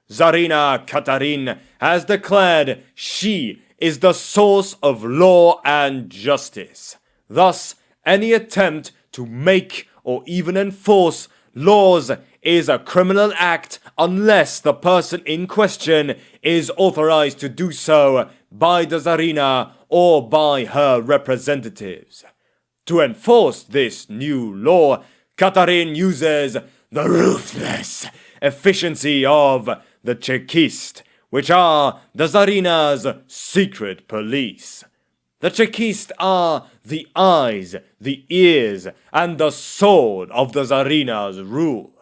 Tsarina Katarine has declared she is the source of law and justice. Thus, any attempt to make or even enforce laws is a criminal act unless the person in question is authorized to do so by the Tsarina or by her representatives. To enforce this new law, Katarine uses the ruthless efficiency of the Chekist, which are the Tsarina's secret police. The Chekist are the eyes, the ears, and the sword of the Tsarina's rule.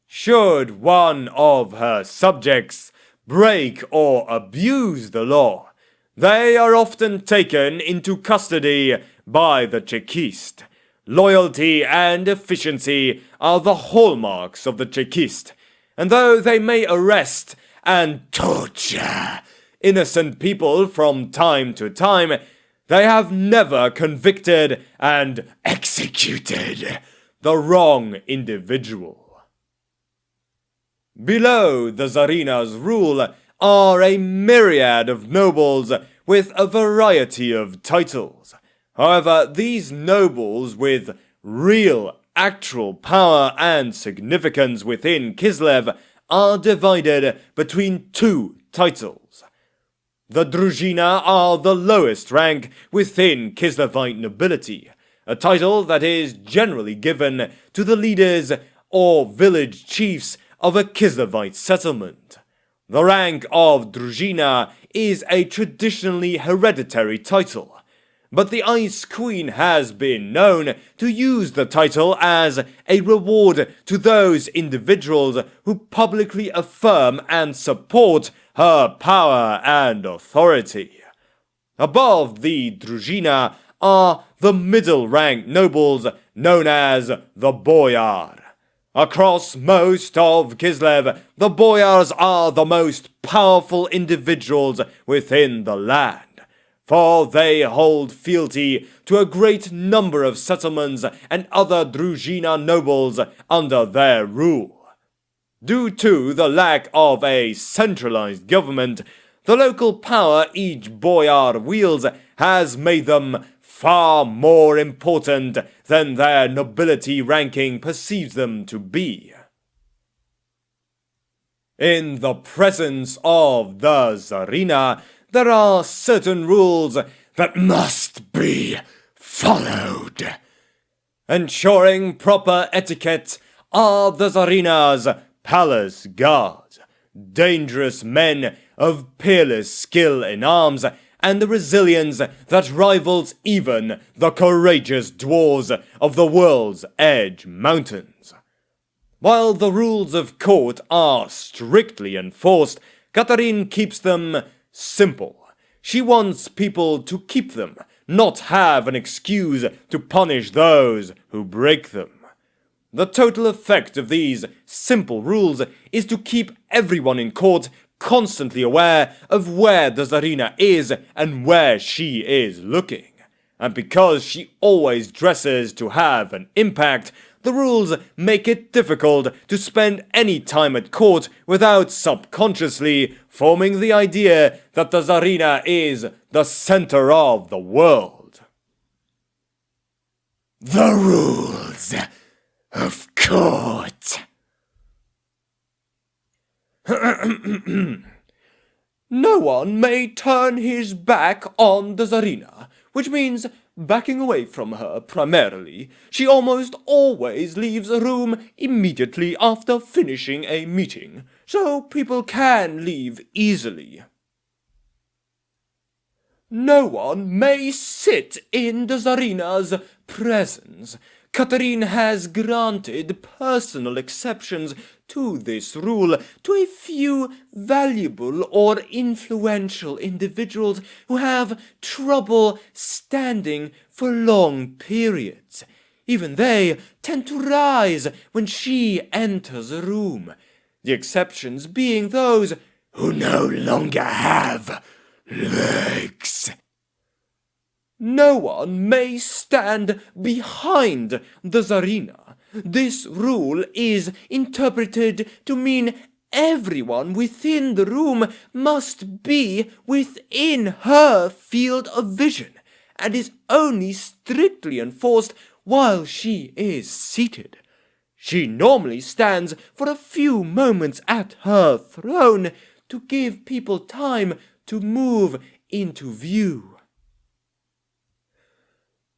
Should one of her subjects break or abuse the law, they are often taken into custody by the Chekist. Loyalty and efficiency are the hallmarks of the Chekist, and though they may arrest and torture innocent people from time to time, they have never convicted and executed the wrong individual. Below the Tsarina's rule are a myriad of nobles with a variety of titles. However, these nobles with real, actual power and significance within Kislev are divided between two titles. The Druzhina are the lowest rank within Kislevite nobility, a title that is generally given to the leaders or village chiefs of a Kislevite settlement. The rank of Druzhina is a traditionally hereditary title, but the Ice Queen has been known to use the title as a reward to those individuals who publicly affirm and support her power and authority. Above the Druzhina are the middle-rank nobles known as the Boyar. Across most of Kislev, the Boyars are the most powerful individuals within the land, for they hold fealty to a great number of settlements and other Druzhina nobles under their rule. Due to the lack of a centralized government, the local power each boyar wields has made them far more important than their nobility ranking perceives them to be. In the presence of the Tsarina, there are certain rules that must be followed. Ensuring proper etiquette are the Tsarina's palace guards, dangerous men of peerless skill in arms and the resilience that rivals even the courageous dwarves of the World's Edge Mountains. While the rules of court are strictly enforced, Katarine keeps them simple. She wants people to keep them, not have an excuse to punish those who break them. The total effect of these simple rules is to keep everyone in court constantly aware of where the Tsarina is and where she is looking. And because she always dresses to have an impact, the rules make it difficult to spend any time at court without subconsciously forming the idea that the Tsarina is the center of the world. The rules of court. No one may turn his back on the Tsarina, which means backing away from her primarily. She almost always leaves a room immediately after finishing a meeting. so people can leave easily. No one may sit in the Tsarina's presence. Catherine has granted personal exceptions to this rule to a few valuable or influential individuals who have trouble standing for long periods. Even they tend to rise when she enters a room, the exceptions being those who no longer have legs. No one may stand behind the Tsarina. This rule is interpreted to mean everyone within the room must be within her field of vision, and is only strictly enforced while she is seated. She normally stands for a few moments at her throne to give people time to move into view.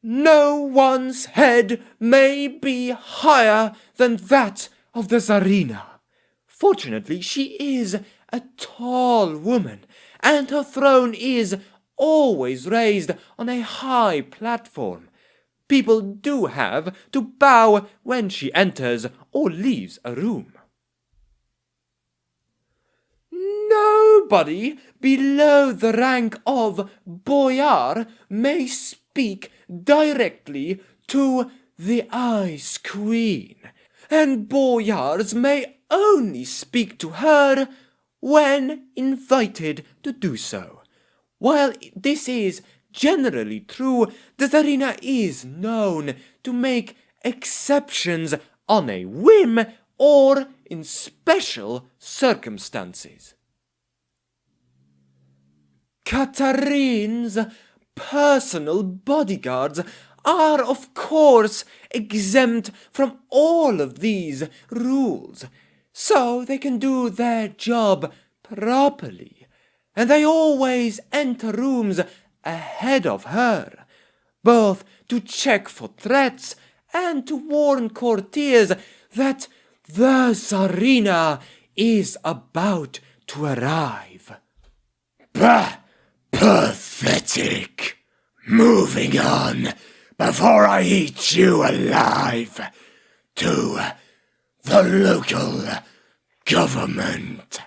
No one's head may be higher than that of the Tsarina. Fortunately, she is a tall woman, and her throne is always raised on a high platform. People do have to bow when she enters or leaves a room. Nobody below the rank of boyar may speak directly to the Ice Queen, and boyars may only speak to her when invited to do so. While this is generally true, the Tsarina is known to make exceptions on a whim or in special circumstances. Catherine's personal bodyguards are of course exempt from all of these rules, so they can do their job properly, and they always enter rooms ahead of her, both to check for threats and to warn courtiers that the Tsarina is about to arrive. Bah! Pathetic! Moving on, before I eat you alive, to the local government.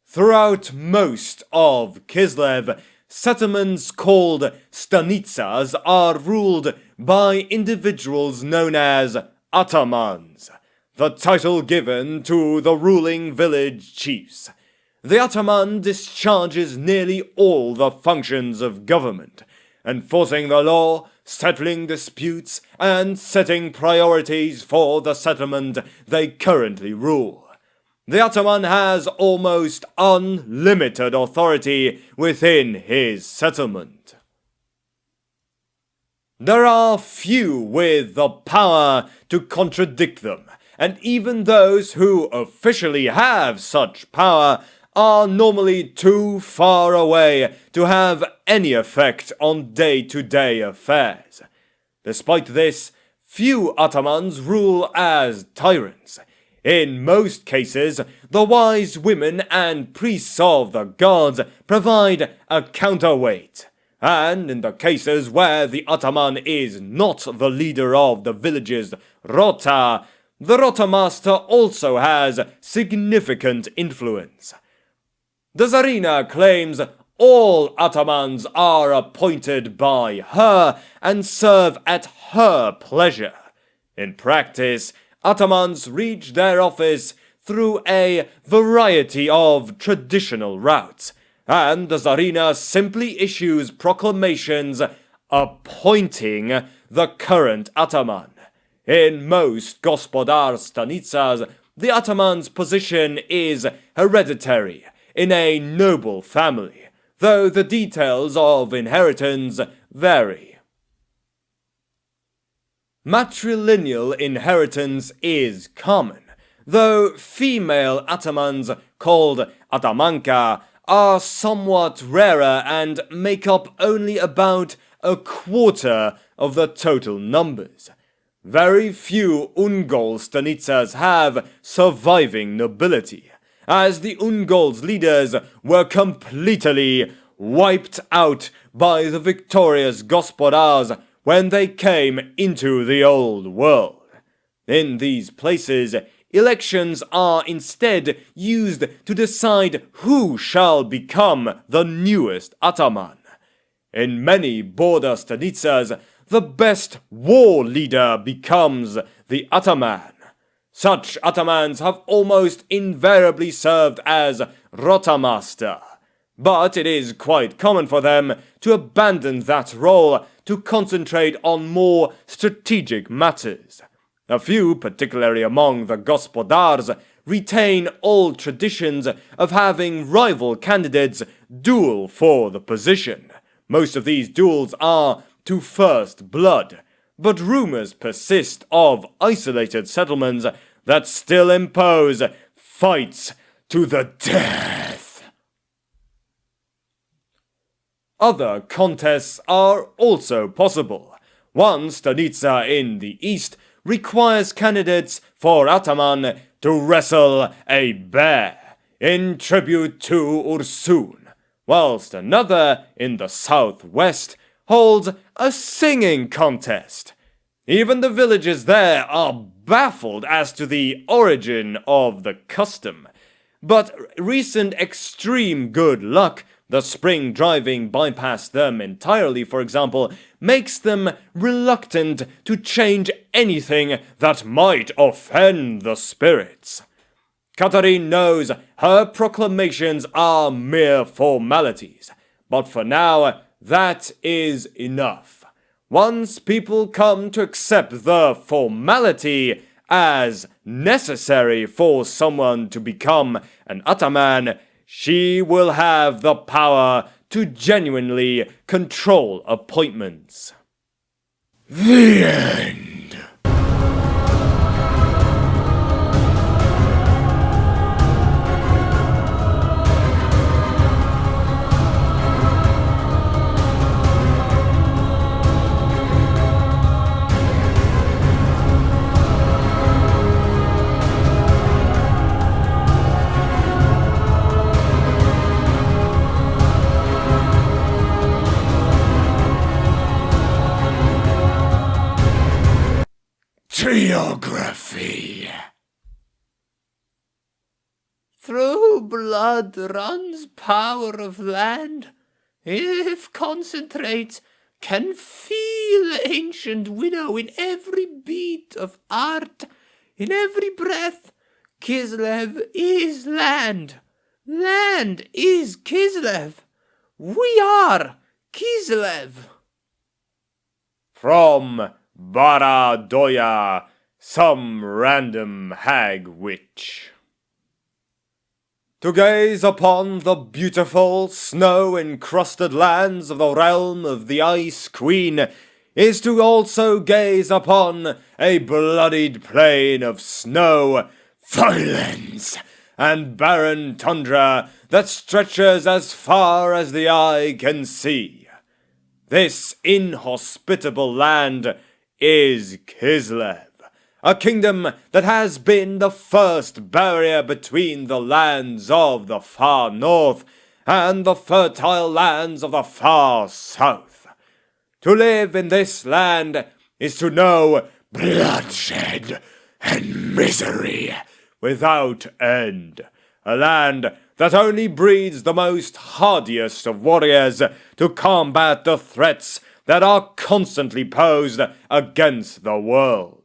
Throughout most of Kislev, settlements called stanitsas are ruled by individuals known as atamans, the title given to the ruling village chiefs. The ataman discharges nearly all the functions of government, enforcing the law, settling disputes, and setting priorities for the settlement they currently rule. The ataman has almost unlimited authority within his settlement. There are few with the power to contradict them, and even those who officially have such power are normally too far away to have any effect on day-to-day affairs. Despite this, few atamans rule as tyrants. In most cases, the wise women and priests of the gods provide a counterweight. And in the cases where the ataman is not the leader of the village's rota, the rota master also has significant influence. The Tsarina claims all atamans are appointed by her and serve at her pleasure. In practice, atamans reach their office through a variety of traditional routes, and the Tsarina simply issues proclamations appointing the current ataman. In most Gospodar stanitsas, the ataman's position is hereditary in a noble family, though the details of inheritance vary. Matrilineal inheritance is common, though female atamans called atamanka are somewhat rarer and make up only about a quarter of the total numbers. very few Ungol stanitsas have surviving nobility, as the Ungol's leaders were completely wiped out by the victorious Gospodars when they came into the old world. In these places, elections are instead used to decide who shall become the newest ataman. In many border stanitsas, the best war leader becomes the ataman. Such atamans have almost invariably served as rotamaster, but it is quite common for them to abandon that role to concentrate on more strategic matters. A few, particularly among the Gospodars, retain old traditions of having rival candidates duel for the position. Most of these duels are to first blood, but rumors persist of isolated settlements that still impose fights to the death. Other contests are also possible. One stanitsa in the east requires candidates for ataman to wrestle a bear in tribute to Ursun, whilst another in the southwest holds a singing contest. Even the villagers there are baffled as to the origin of the custom, but recent extreme good luck, the spring driving bypassed them entirely, for example, makes them reluctant to change anything that might offend the spirits. Katarine knows her proclamations are mere formalities, but for now, that is enough. Once people come to accept the formality as necessary for someone to become an ataman, she will have the power to genuinely control appointments. The end. Geography. Through blood runs power of land. If concentrate, can feel ancient widow in every beat of art, in every breath. Kislev is land. Land is Kislev. We are Kislev. From Baradoya, some random hag witch. To gaze upon the beautiful snow-encrusted lands of the realm of the Ice Queen is to also gaze upon a bloodied plain of snow, violence, and barren tundra that stretches as far as the eye can see. This inhospitable land is Kislev, a kingdom that has been the first barrier between the lands of the far north and the fertile lands of the far south. To live in this land is to know bloodshed and misery without end, a land that only breeds the most hardiest of warriors to combat the threats that are constantly posed against the world.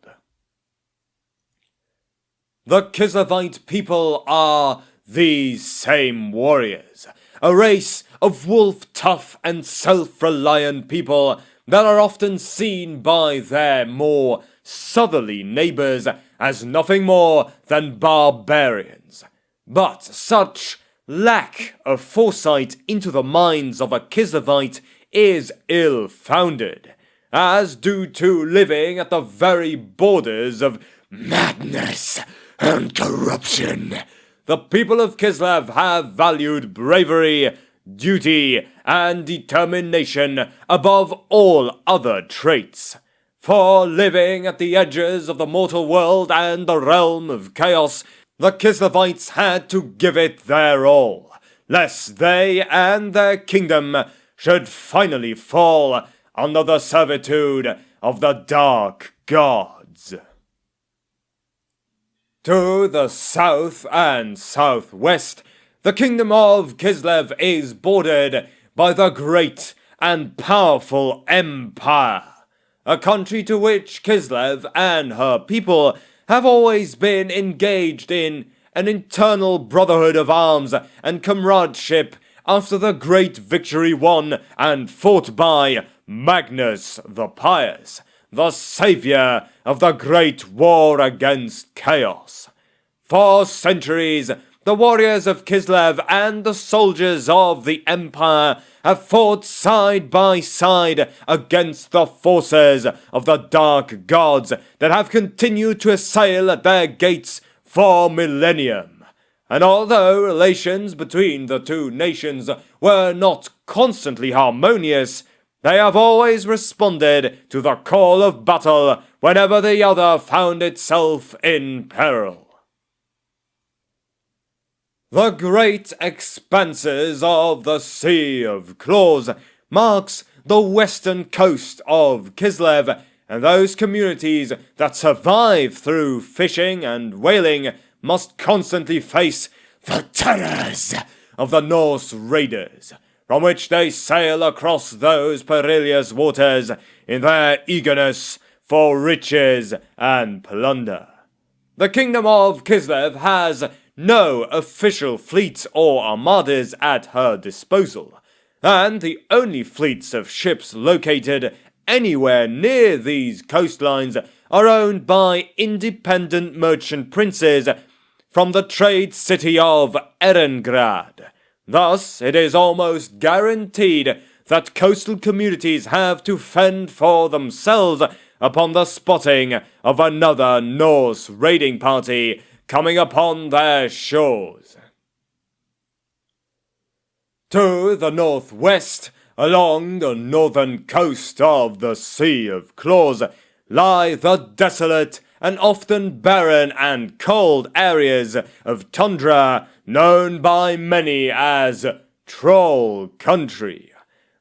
The Kislevite people are these same warriors, a race of wolf-tough and self-reliant people that are often seen by their more southerly neighbors as nothing more than barbarians. But such lack of foresight into the minds of a Kislevite is ill-founded, as due to living at the very borders of madness and corruption. The people of Kislev have valued bravery, duty, and determination above all other traits. For living at the edges of the mortal world and the realm of chaos, the Kislevites had to give it their all, lest they and their kingdom should finally fall under the servitude of the dark gods. To the south and southwest, the kingdom of Kislev is bordered by the great and powerful Empire, a country to which Kislev and her people have always been engaged in an internal brotherhood of arms and comradeship after the great victory won and fought by Magnus the Pious, the saviour of the great war against chaos. For centuries, the warriors of Kislev and the soldiers of the Empire have fought side by side against the forces of the dark gods that have continued to assail at their gates for millennium. And although relations between the two nations were not constantly harmonious, they have always responded to the call of battle whenever the other found itself in peril. The great expanses of the Sea of Claws marks the western coast of Kislev, and those communities that survive through fishing and whaling must constantly face the terrors of the Norse raiders, from which they sail across those perilous waters in their eagerness for riches and plunder. The kingdom of Kislev has no official fleets or armadas at her disposal, and the only fleets of ships located anywhere near these coastlines are owned by independent merchant princes from the trade city of Erengrad. Thus, it is almost guaranteed that coastal communities have to fend for themselves upon the spotting of another Norse raiding party coming upon their shores. To the northwest, along the northern coast of the Sea of Claws, lie the desolate and often barren and cold areas of tundra known by many as Troll Country.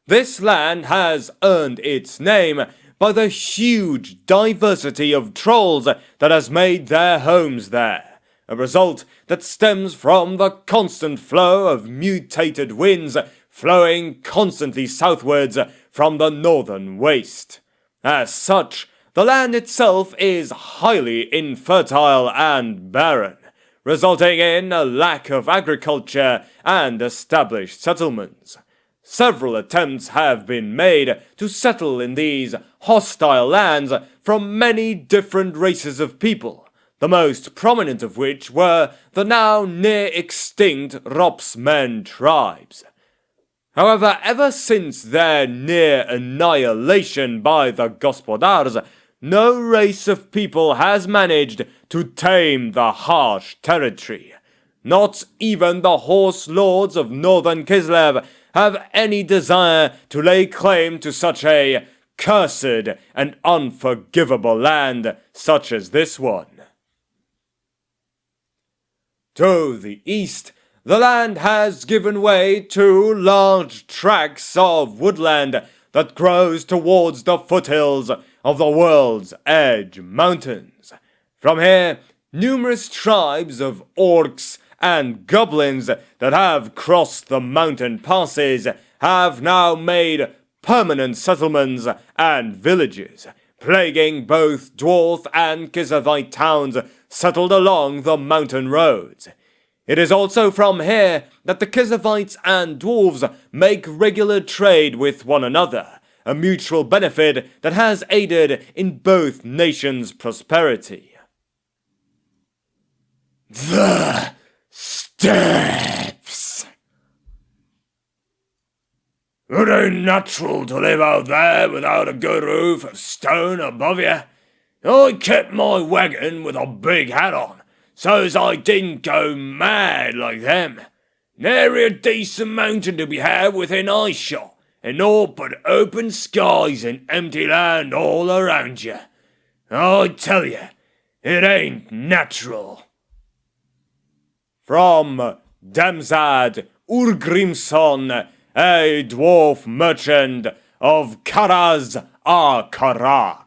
This land has earned its name by the huge diversity of trolls that has made their homes there, a result that stems from the constant flow of mutated winds flowing constantly southwards from the northern waste. As such, the land itself is highly infertile and barren, resulting in a lack of agriculture and established settlements. Several attempts have been made to settle in these hostile lands from many different races of people, the most prominent of which were the now near-extinct Ropsmen tribes. However, ever since their near annihilation by the Gospodars, no race of people has managed to tame the harsh territory. Not even the horse lords of northern Kislev have any desire to lay claim to such a cursed and unforgivable land such as this one. To the east, the land has given way to large tracts of woodland that grows towards the foothills of the World's Edge Mountains. From here, numerous tribes of orcs and goblins that have crossed the mountain passes have now made permanent settlements and villages, plaguing both dwarf and Kislevite towns settled along the mountain roads. It is also from here that the Kislevites and dwarves make regular trade with one another, a mutual benefit that has aided in both nations' prosperity. The Steppes. It ain't natural to live out there without a good roof of stone above you. I kept my wagon with a big hat on, so's I didn't go mad like them. Nary a decent mountain to be had within eyeshot, and naught but open skies and empty land all around you. I tell you, it ain't natural. From Damzad Urgrimson, a dwarf merchant of Karaz Karak.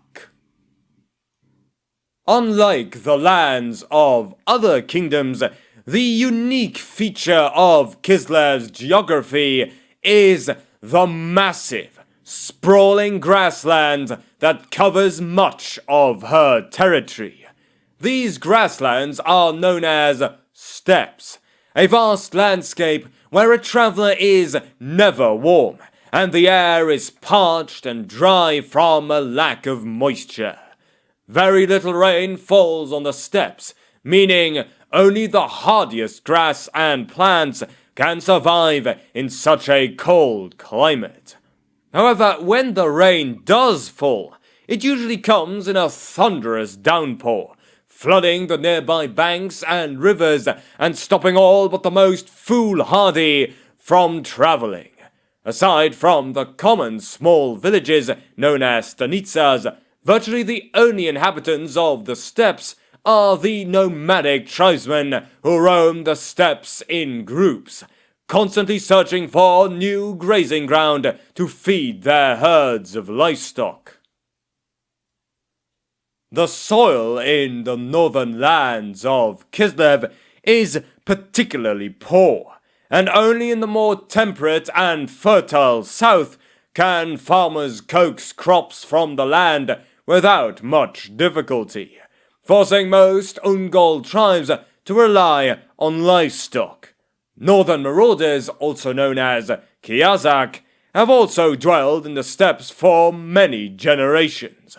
Unlike the lands of other kingdoms, the unique feature of Kislev's geography is the massive, sprawling grassland that covers much of her territory. These grasslands are known as steppes, a vast landscape where a traveler is never warm, and the air is parched and dry from a lack of moisture. Very little rain falls on the steppes, meaning only the hardiest grass and plants can survive in such a cold climate. However, when the rain does fall, it usually comes in a thunderous downpour, flooding the nearby banks and rivers and stopping all but the most foolhardy from traveling. Aside from the common small villages known as stanitsas, virtually the only inhabitants of the steppes are the nomadic tribesmen who roam the steppes in groups, constantly searching for new grazing ground to feed their herds of livestock. The soil in the northern lands of Kislev is particularly poor, and only in the more temperate and fertile south can farmers coax crops from the land without much difficulty, forcing most Ungol tribes to rely on livestock. Northern marauders, also known as Kiazak, have also dwelled in the steppes for many generations.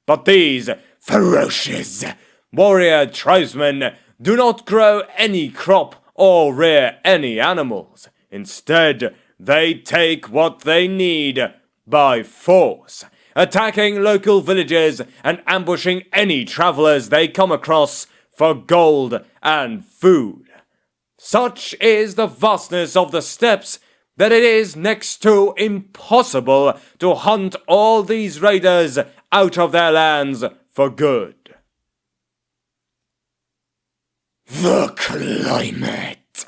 But these ferocious warrior tribesmen do not grow any crop or rear any animals. Instead, they take what they need by force, attacking local villages and ambushing any travelers they come across for gold and food. Such is the vastness of the steppes that it is next to impossible to hunt all these raiders out of their lands for good. The climate.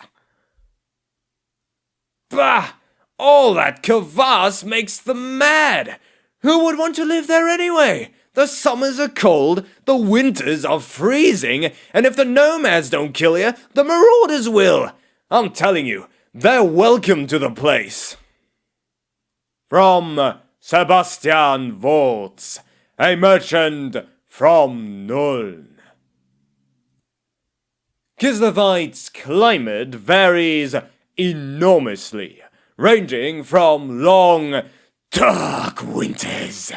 Bah! All that kvass makes them mad! Who would want to live there anyway? The summers are cold, the winters are freezing, and if the nomads don't kill you, the marauders will. I'm telling you, they're welcome to the place. From Sebastian Volz, a merchant from Nuln. Kislevite's climate varies enormously, ranging from long, dark winters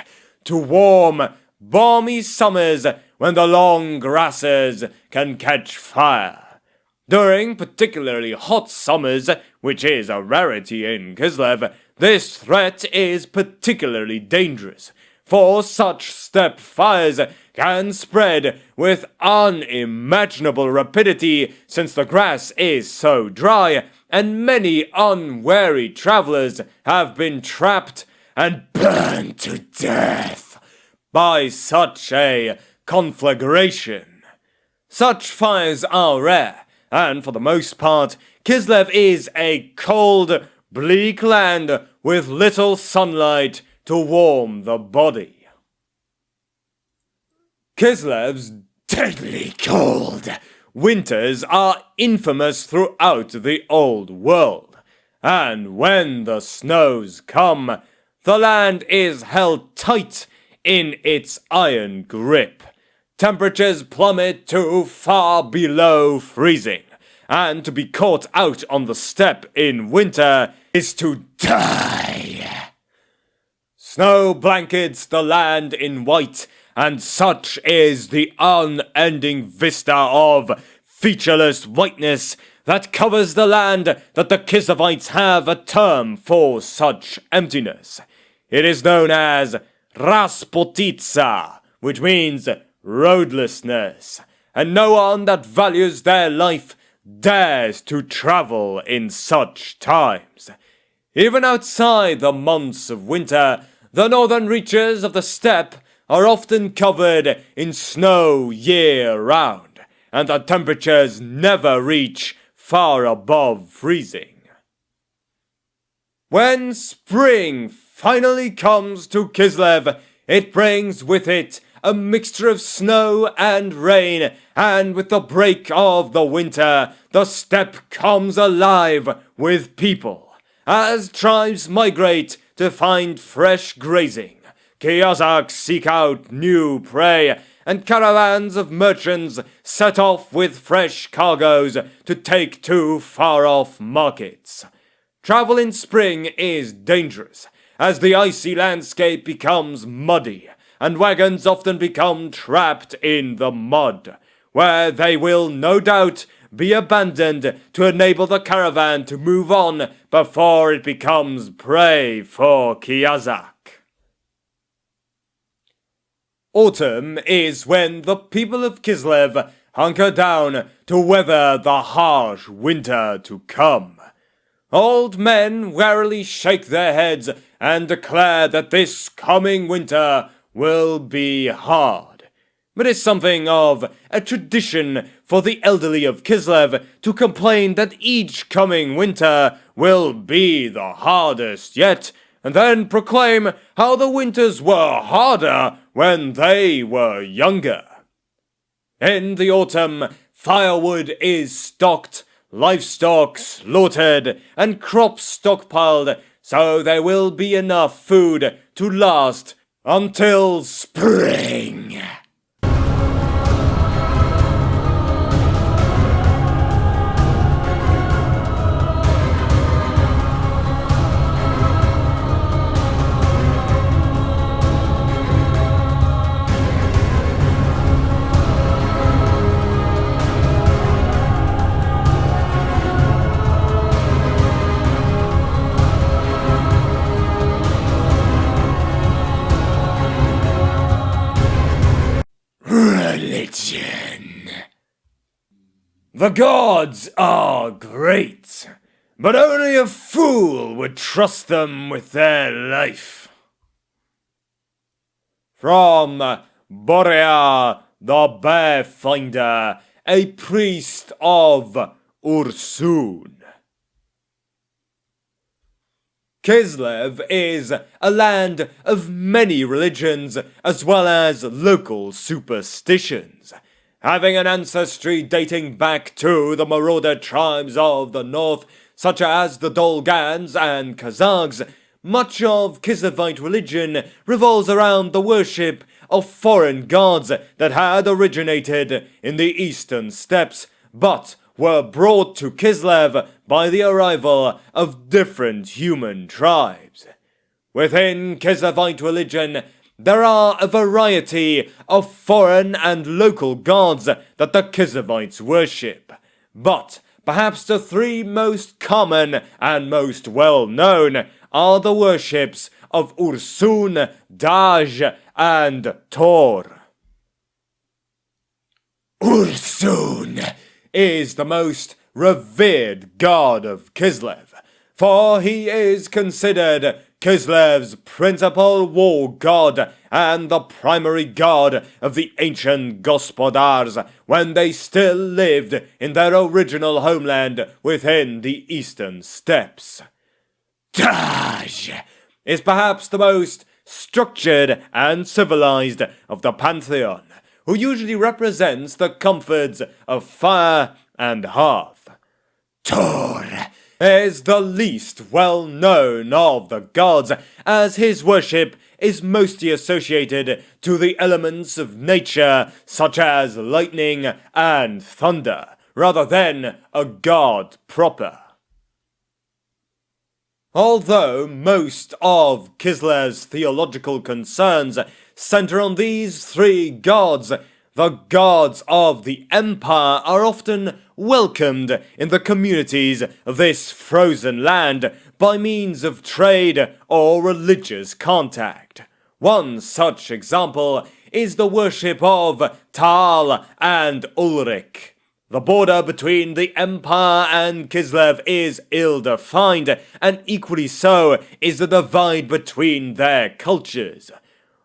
to warm, balmy summers when the long grasses can catch fire. During particularly hot summers, which is a rarity in Kislev, this threat is particularly dangerous, for such steppe fires can spread with unimaginable rapidity since the grass is so dry, and many unwary travelers have been trapped and burned to death by such a conflagration. Such fires are rare, and for the most part, Kislev is a cold, bleak land with little sunlight to warm the body. Kislev's deadly cold winters are infamous throughout the old world, and when the snows come, the land is held tight in its iron grip. Temperatures plummet to far below freezing, and to be caught out on the steppe in winter is to die. Snow blankets the land in white, and such is the unending vista of featureless whiteness that covers the land that the Kislevites have a term for such emptiness. It is known as Raspotitsa, which means roadlessness, and no one that values their life dares to travel in such times. Even outside the months of winter, the northern reaches of the steppe are often covered in snow year-round, and the temperatures never reach far above freezing. When spring finally comes to Kislev, it brings with it a mixture of snow and rain, and with the break of the winter, the steppe comes alive with people. As tribes migrate to find fresh grazing, Kazaks seek out new prey, and caravans of merchants set off with fresh cargoes to take to far-off markets. Travel in spring is dangerous, as the icy landscape becomes muddy, and wagons often become trapped in the mud, where they will no doubt be abandoned to enable the caravan to move on before it becomes prey for Kazak. Autumn is when the people of Kislev hunker down to weather the harsh winter to come. Old men warily shake their heads and declare that this coming winter will be hard. But it's something of a tradition for the elderly of Kislev to complain that each coming winter will be the hardest yet, and then proclaim how the winters were harder when they were younger. In the autumn, firewood is stocked, livestock slaughtered, and crops stockpiled, so there will be enough food to last until spring. Religion. The gods are great, but only a fool would trust them with their life. From Borea the Bear Finder, a priest of Ursun. Kislev is a land of many religions as well as local superstitions, having an ancestry dating back to the marauder tribes of the north, such as the Dolgans and Kazakhs. Much of Kislevite religion revolves around the worship of foreign gods that had originated in the eastern steppes, but were brought to Kislev by the arrival of different human tribes. Within Kislevite religion, there are a variety of foreign and local gods that the Kislevites worship, but perhaps the three most common and most well-known are the worships of Ursun, Daj, and Tor. Ursun is the most revered god of Kislev, for he is considered Kislev's principal war god and the primary god of the ancient Gospodars when they still lived in their original homeland within the eastern steppes. Daj is perhaps the most structured and civilized of the pantheon, who usually represents the comforts of fire and hearth. Tor is the least well-known of the gods, as his worship is mostly associated to the elements of nature, such as lightning and thunder, rather than a god proper. Although most of Kislev's theological concerns center on these three gods, the gods of the empire are often welcomed in the communities of this frozen land by means of trade or religious contact. One such example is the worship of Tal and Ulrich, The border between the Empire and Kislev is ill-defined, and equally so is the divide between their cultures.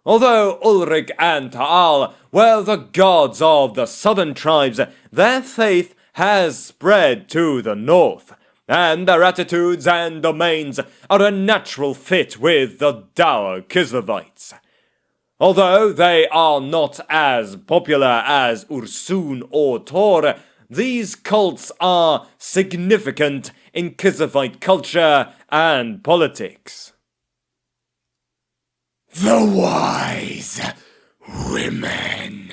Although Ulrich and Taal were the gods of the southern tribes, their faith has spread to the north, and their attitudes and domains are a natural fit with the dour Kislevites. Although they are not as popular as Ursun or Tor, these cults are significant in Kislevite culture and politics. The Wise Women.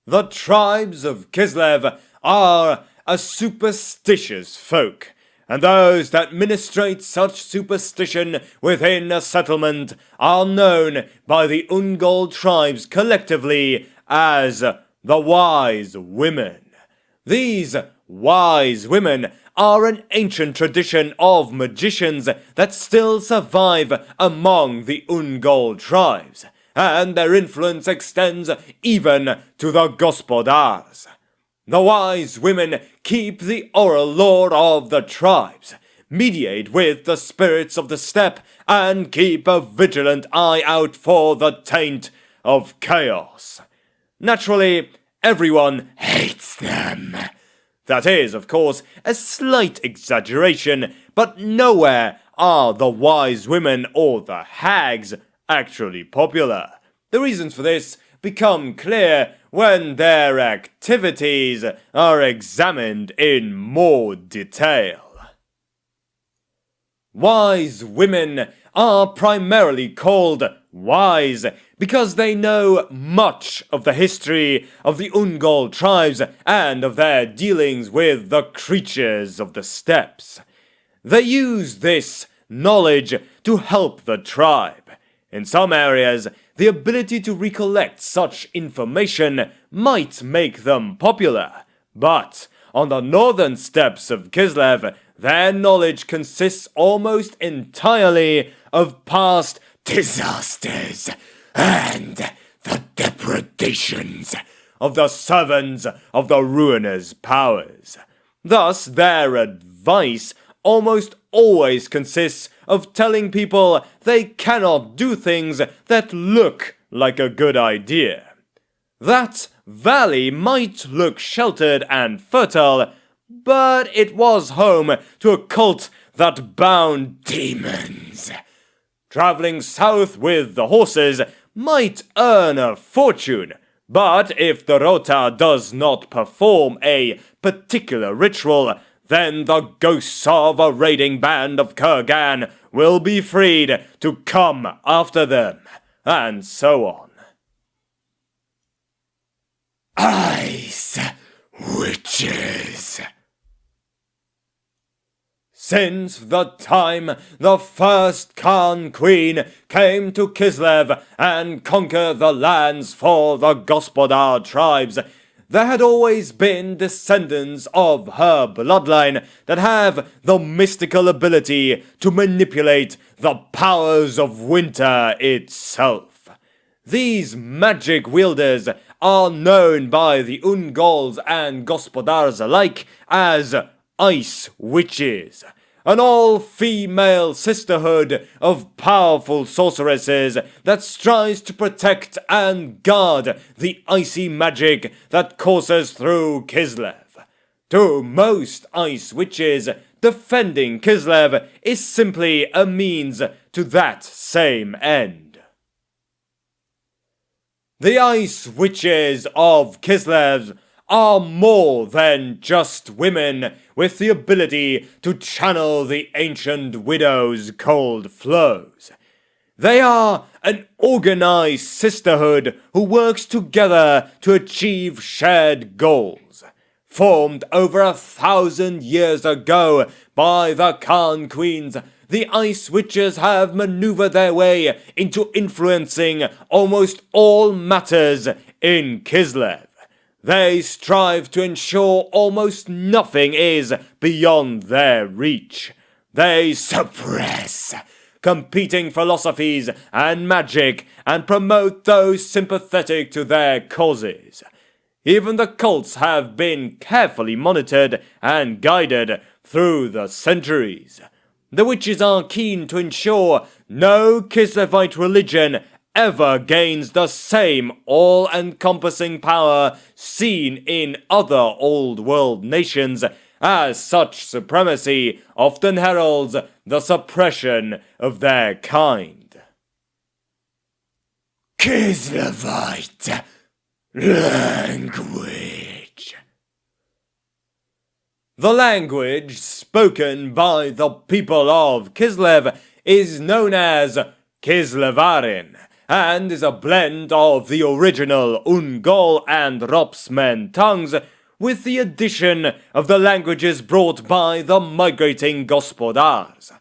The tribes of Kislev are a superstitious folk, and those that ministrate such superstition within a settlement are known by the Ungol tribes collectively as the Wise Women. These Wise Women are an ancient tradition of magicians that still survive among the Ungol tribes, and their influence extends even to the Gospodars. The Wise Women keep the oral law of the tribes, mediate with the spirits of the steppe, and keep a vigilant eye out for the taint of chaos. Naturally, everyone hates them. That is, of course, a slight exaggeration, but nowhere are the Wise Women or the Hags actually popular. The reasons for this become clear when their activities are examined in more detail. Wise women are primarily called wise because they know much of the history of the Ungol tribes and of their dealings with the creatures of the steppes. They use this knowledge to help the tribe. In some areas, the ability to recollect such information might make them popular, but on the northern steppes of Kislev, their knowledge consists almost entirely of past disasters and the depredations of the servants of the ruinous powers. Thus, their advice almost always consists of telling people they cannot do things that look like a good idea. That valley might look sheltered and fertile, but it was home to a cult that bound demons. Traveling south with the horses might earn a fortune, but if the Rota does not perform a particular ritual, then the ghosts of a raiding band of Kurgan will be freed to come after them, and so on. Ice Witches. Since the time the first Khan Queen came to Kislev and conquered the lands for the Gospodar tribes, there had always been descendants of her bloodline that have the mystical ability to manipulate the powers of winter itself. These magic wielders are known by the Ungols and Gospodars alike as Ice Witches, an all-female sisterhood of powerful sorceresses that strives to protect and guard the icy magic that courses through Kislev. To most Ice Witches, defending Kislev is simply a means to that same end. The Ice Witches of Kislev are more than just women with the ability to channel the ancient widow's cold flows. They are an organized sisterhood who works together to achieve shared goals. Formed over 1,000 years ago by the Khan Queens, the Ice Witches have maneuvered their way into influencing almost all matters in Kislev. They strive to ensure almost nothing is beyond their reach. They suppress competing philosophies and magic and promote those sympathetic to their causes. Even the cults have been carefully monitored and guided through the centuries. The witches are keen to ensure no Kislevite religion ever gains the same all-encompassing power seen in other Old World nations, as such supremacy often heralds the suppression of their kind. Kislevite language. The language spoken by the people of Kislev is known as Kislevarin, and is a blend of the original Ungol and Ropsmen tongues, with the addition of the languages brought by the migrating Gospodars.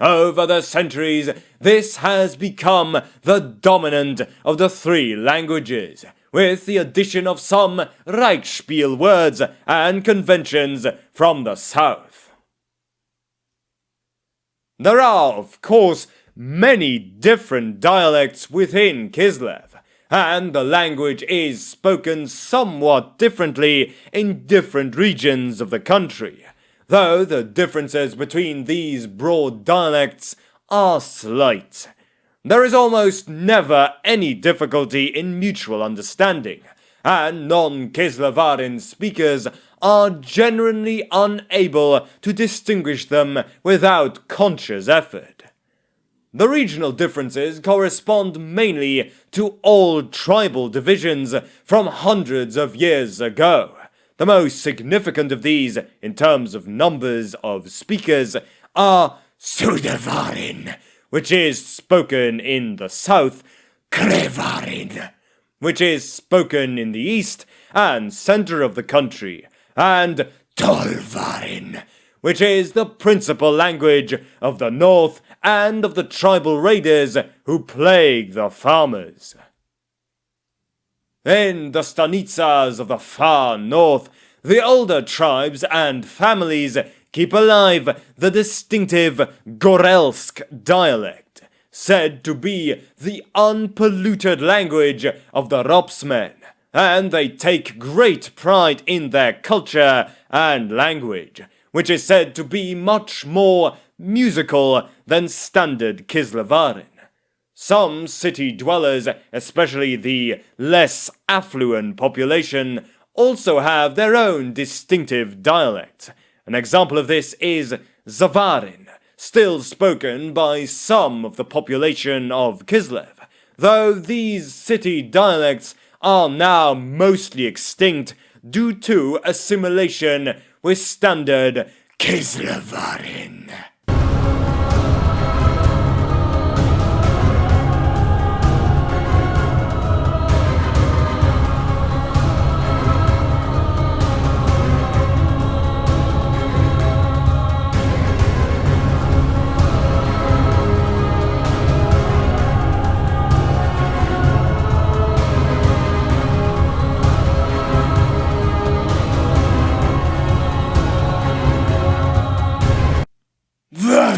Over the centuries, this has become the dominant of the three languages, with the addition of some Reichsspiel words and conventions from the south. There are, of course, many different dialects within Kislev, and the language is spoken somewhat differently in different regions of the country, though the differences between these broad dialects are slight. There is almost never any difficulty in mutual understanding, and non-Kislevarin speakers are generally unable to distinguish them without conscious effort. The regional differences correspond mainly to old tribal divisions from hundreds of years ago. The most significant of these, in terms of numbers of speakers, are Sudevarin, which is spoken in the south, Krevarin, which is spoken in the east and center of the country, and Tolvarin, which is the principal language of the north and of the tribal raiders who plague the farmers. In the stanitsas of the far north, the older tribes and families keep alive the distinctive Gorelsk dialect, said to be the unpolluted language of the Ropsmen, and they take great pride in their culture and language, which is said to be much more musical than standard Kislevarin. Some city dwellers, especially the less affluent population, also have their own distinctive dialect. An example of this is Zavarin, still spoken by some of the population of Kislev, though these city dialects are now mostly extinct due to assimilation with standard Kislevarin.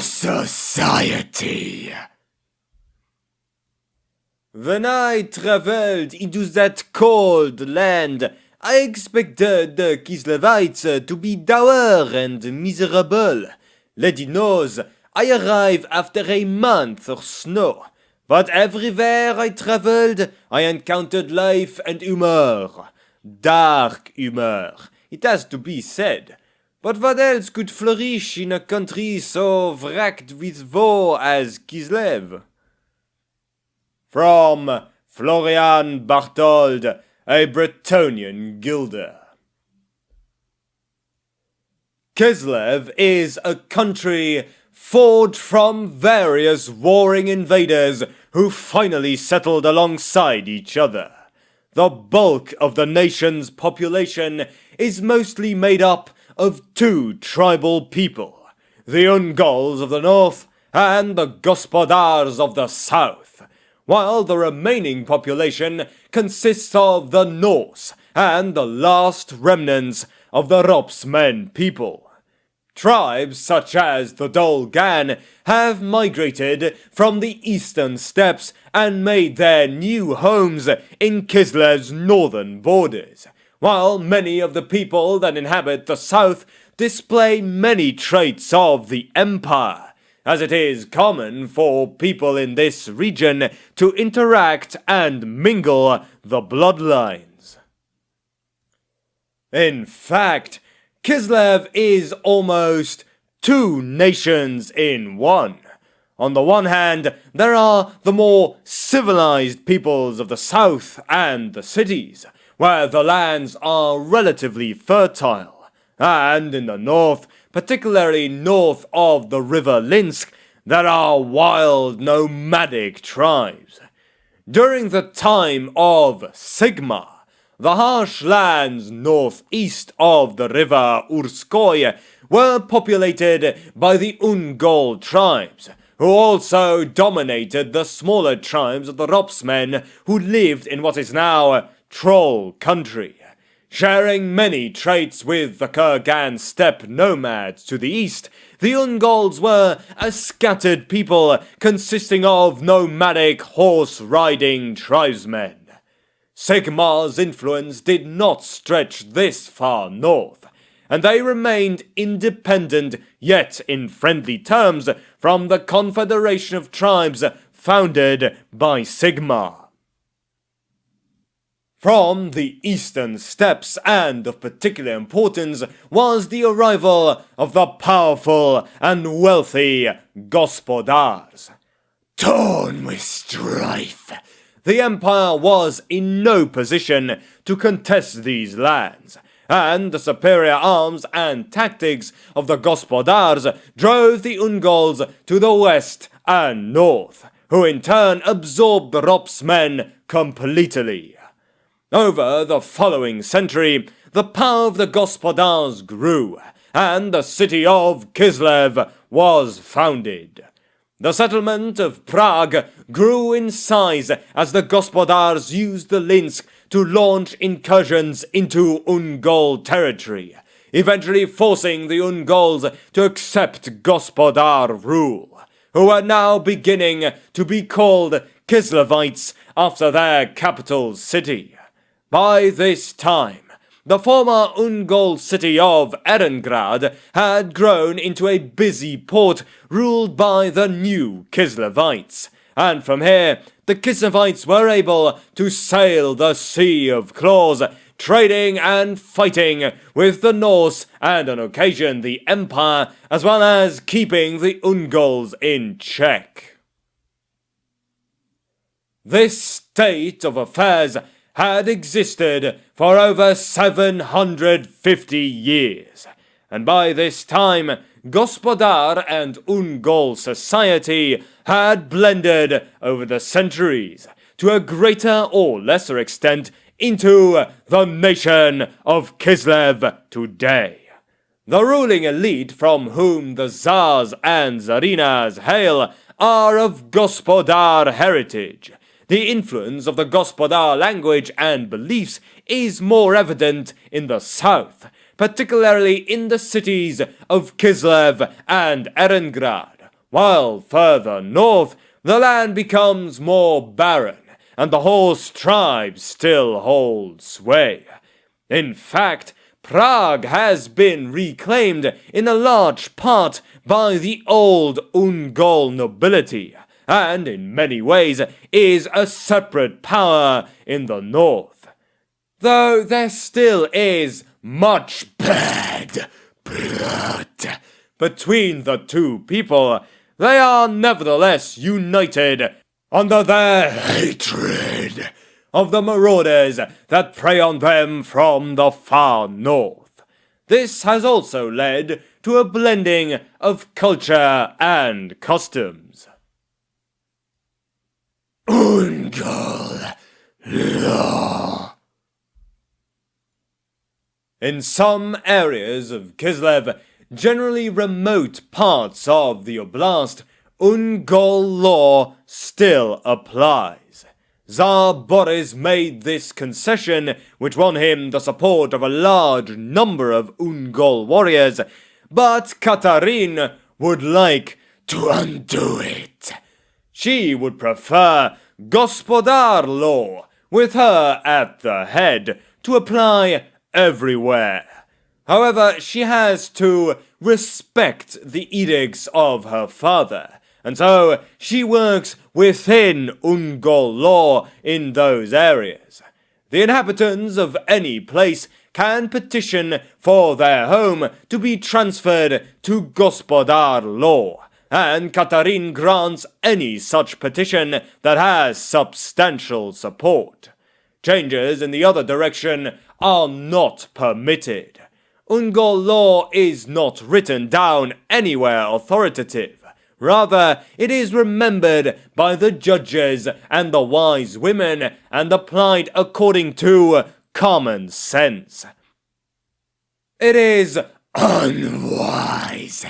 Society. When I traveled into that cold land, I expected the Kislevites to be dour and miserable. Lady knows, I arrived after a month of snow, but everywhere I traveled, I encountered life and humor. Dark humor, it has to be said. But what else could flourish in a country so wracked with woe as Kislev? From Florian Barthold, a Bretonnian gilder. Kislev is a country forged from various warring invaders who finally settled alongside each other. The bulk of the nation's population is mostly made up of two tribal people, the Ungols of the north and the Gospodars of the south, while the remaining population consists of the Norse and the last remnants of the Ropsmen people. Tribes such as the Dolgan have migrated from the eastern steppes and made their new homes in Kislev's northern borders, while many of the people that inhabit the south display many traits of the empire, as it is common for people in this region to interact and mingle the bloodlines. In fact, Kislev is almost two nations in one. On the one hand, there are the more civilized peoples of the south and the cities, where the lands are relatively fertile, and in the north, particularly north of the river Linsk, there are wild nomadic tribes. During the time of Sigmar, the harsh lands northeast of the river Urskoye were populated by the Ungol tribes, who also dominated the smaller tribes of the Ropsmen who lived in what is now Troll country. Sharing many traits with the Kurgan steppe nomads to the east, the Ungols were a scattered people consisting of nomadic horse-riding tribesmen. Sigmar's influence did not stretch this far north, and they remained independent yet in friendly terms from the confederation of tribes founded by Sigmar. From the eastern steppes, and of particular importance, was the arrival of the powerful and wealthy Gospodars. Torn with strife, the empire was in no position to contest these lands, and the superior arms and tactics of the Gospodars drove the Ungols to the west and north, who in turn absorbed the Ropsmen completely. Over the following century, the power of the Gospodars grew, and the city of Kislev was founded. The settlement of Prague grew in size as the Gospodars used the Linsk to launch incursions into Ungol territory, eventually forcing the Ungols to accept Gospodar rule, who are now beginning to be called Kislevites after their capital city. By this time, the former Ungol city of Erengrad had grown into a busy port ruled by the new Kislevites, and from here the Kislevites were able to sail the Sea of Claws, trading and fighting with the Norse and on occasion the Empire, as well as keeping the Ungols in check. This state of affairs had existed for over 750 years, and by this time Gospodar and Ungol society had blended over the centuries, to a greater or lesser extent, into the nation of Kislev today. The ruling elite from whom the Tsars and Tsarinas hail are of Gospodar heritage. The influence of the Gospodar language and beliefs is more evident in the south, particularly in the cities of Kislev and Erengrad, while further north the land becomes more barren and the horse tribes still hold sway. In fact, Prague has been reclaimed in a large part by the old Ungol nobility, and in many ways is a separate power in the north. Though there still is much bad blood between the two people, they are nevertheless united under their hatred of the marauders that prey on them from the far north. This has also led to a blending of culture and customs. Ungol Law. In some areas of Kislev, generally remote parts of the oblast, Ungol Law still applies. Tsar Boris made this concession, which won him the support of a large number of Ungol warriors, but Katarine would like to undo it. She would prefer Gospodar Law, with her at the head, to apply everywhere. However, she has to respect the edicts of her father, and so she works within Ungol Law in those areas. The inhabitants of any place can petition for their home to be transferred to Gospodar Law, and Katarin grants any such petition that has substantial support. Changes in the other direction are not permitted. Ungol Law is not written down anywhere authoritative. Rather, it is remembered by the judges and the wise women and applied according to common sense. It is unwise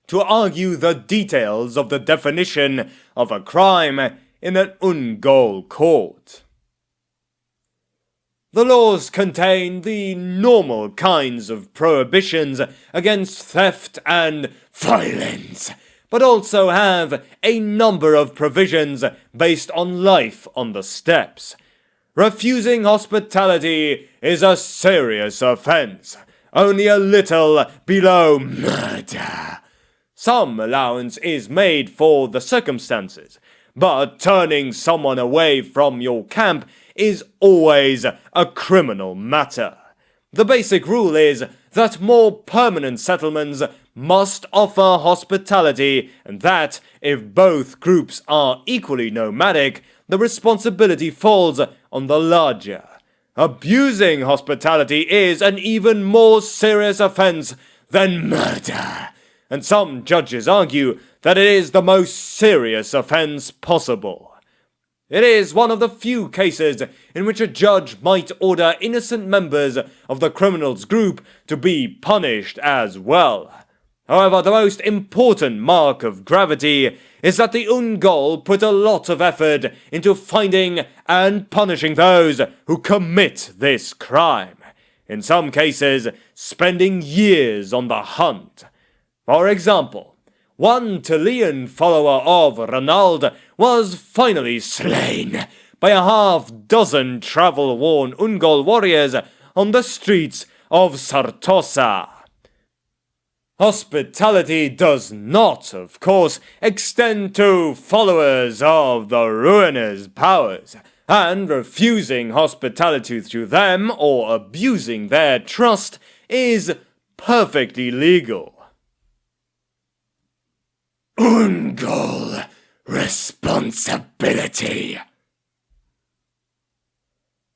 to argue the details of the definition of a crime in an Ungol Court. The laws contain the normal kinds of prohibitions against theft and violence, but also have a number of provisions based on life on the steppes. Refusing hospitality is a serious offense, only a little below murder. Some allowance is made for the circumstances, but turning someone away from your camp is always a criminal matter. The basic rule is that more permanent settlements must offer hospitality, and that, if both groups are equally nomadic, the responsibility falls on the larger. Abusing hospitality is an even more serious offense than murder, and some judges argue that it is the most serious offense possible. It is one of the few cases in which a judge might order innocent members of the criminal's group to be punished as well. However, the most important mark of gravity is that the Ungol put a lot of effort into finding and punishing those who commit this crime, in some cases spending years on the hunt. For example, one Chilean follower of Ronald was finally slain by a half-dozen travel-worn Ungol warriors on the streets of Sartosa. Hospitality does not, of course, extend to followers of the ruiner's powers, and refusing hospitality to them or abusing their trust is perfectly legal. Ungol Responsibility.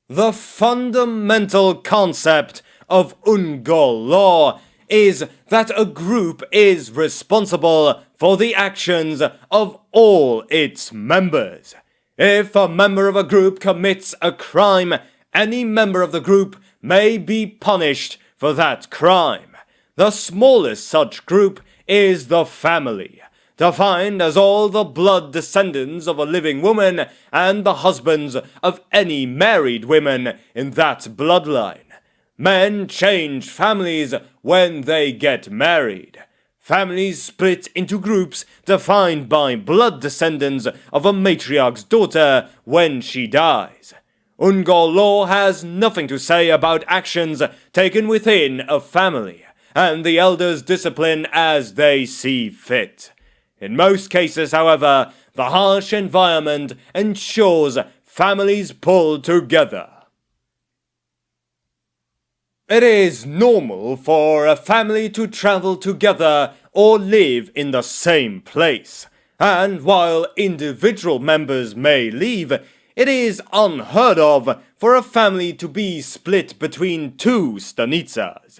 The fundamental concept of Ungol Law is that a group is responsible for the actions of all its members. If a member of a group commits a crime, any member of the group may be punished for that crime. The smallest such group is the family, defined as all the blood descendants of a living woman and the husbands of any married women in that bloodline. Men change families when they get married. Families split into groups defined by blood descendants of a matriarch's daughter when she dies. Ungol Law has nothing to say about actions taken within a family, and the elders discipline as they see fit. In most cases, however, the harsh environment ensures families pull together. It is normal for a family to travel together or live in the same place, and while individual members may leave, it is unheard of for a family to be split between two stanitsas.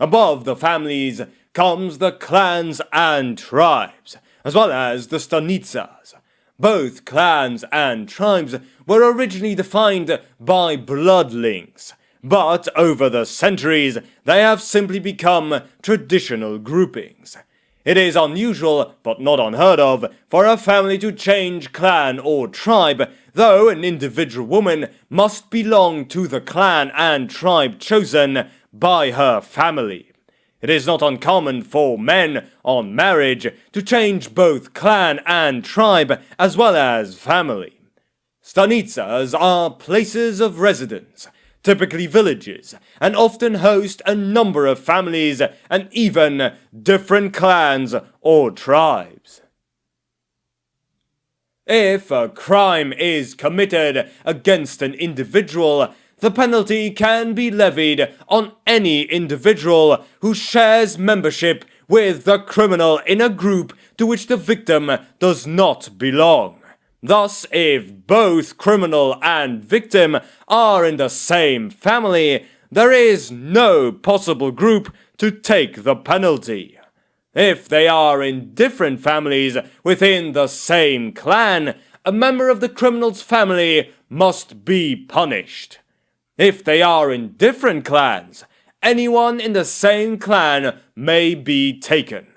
Above the families comes the clans and tribes, as well as the stanitsas. Both clans and tribes were originally defined by blood links, but over the centuries they have simply become traditional groupings. It is unusual, but not unheard of, for a family to change clan or tribe, though an individual woman must belong to the clan and tribe chosen by her family. It is not uncommon for men on marriage to change both clan and tribe as well as family. Stanitsas are places of residence, typically villages, and often host a number of families and even different clans or tribes. If a crime is committed against an individual, the penalty can be levied on any individual who shares membership with the criminal in a group to which the victim does not belong. Thus, if both criminal and victim are in the same family, there is no possible group to take the penalty. If they are in different families within the same clan, a member of the criminal's family must be punished. If they are in different clans, anyone in the same clan may be taken.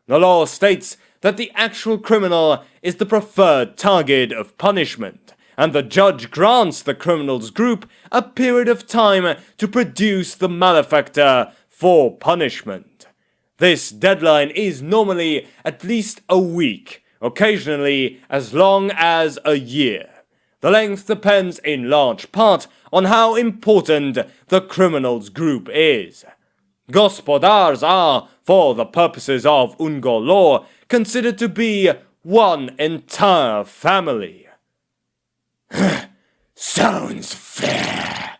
The law states that the actual criminal is the preferred target of punishment, and the judge grants the criminal's group a period of time to produce the malefactor for punishment. This deadline is normally at least a week, occasionally as long as a year. The length depends in large part on how important the criminal's group is. Gospodars are, for the purposes of Ungol Law, considered to be one entire family. Sounds fair.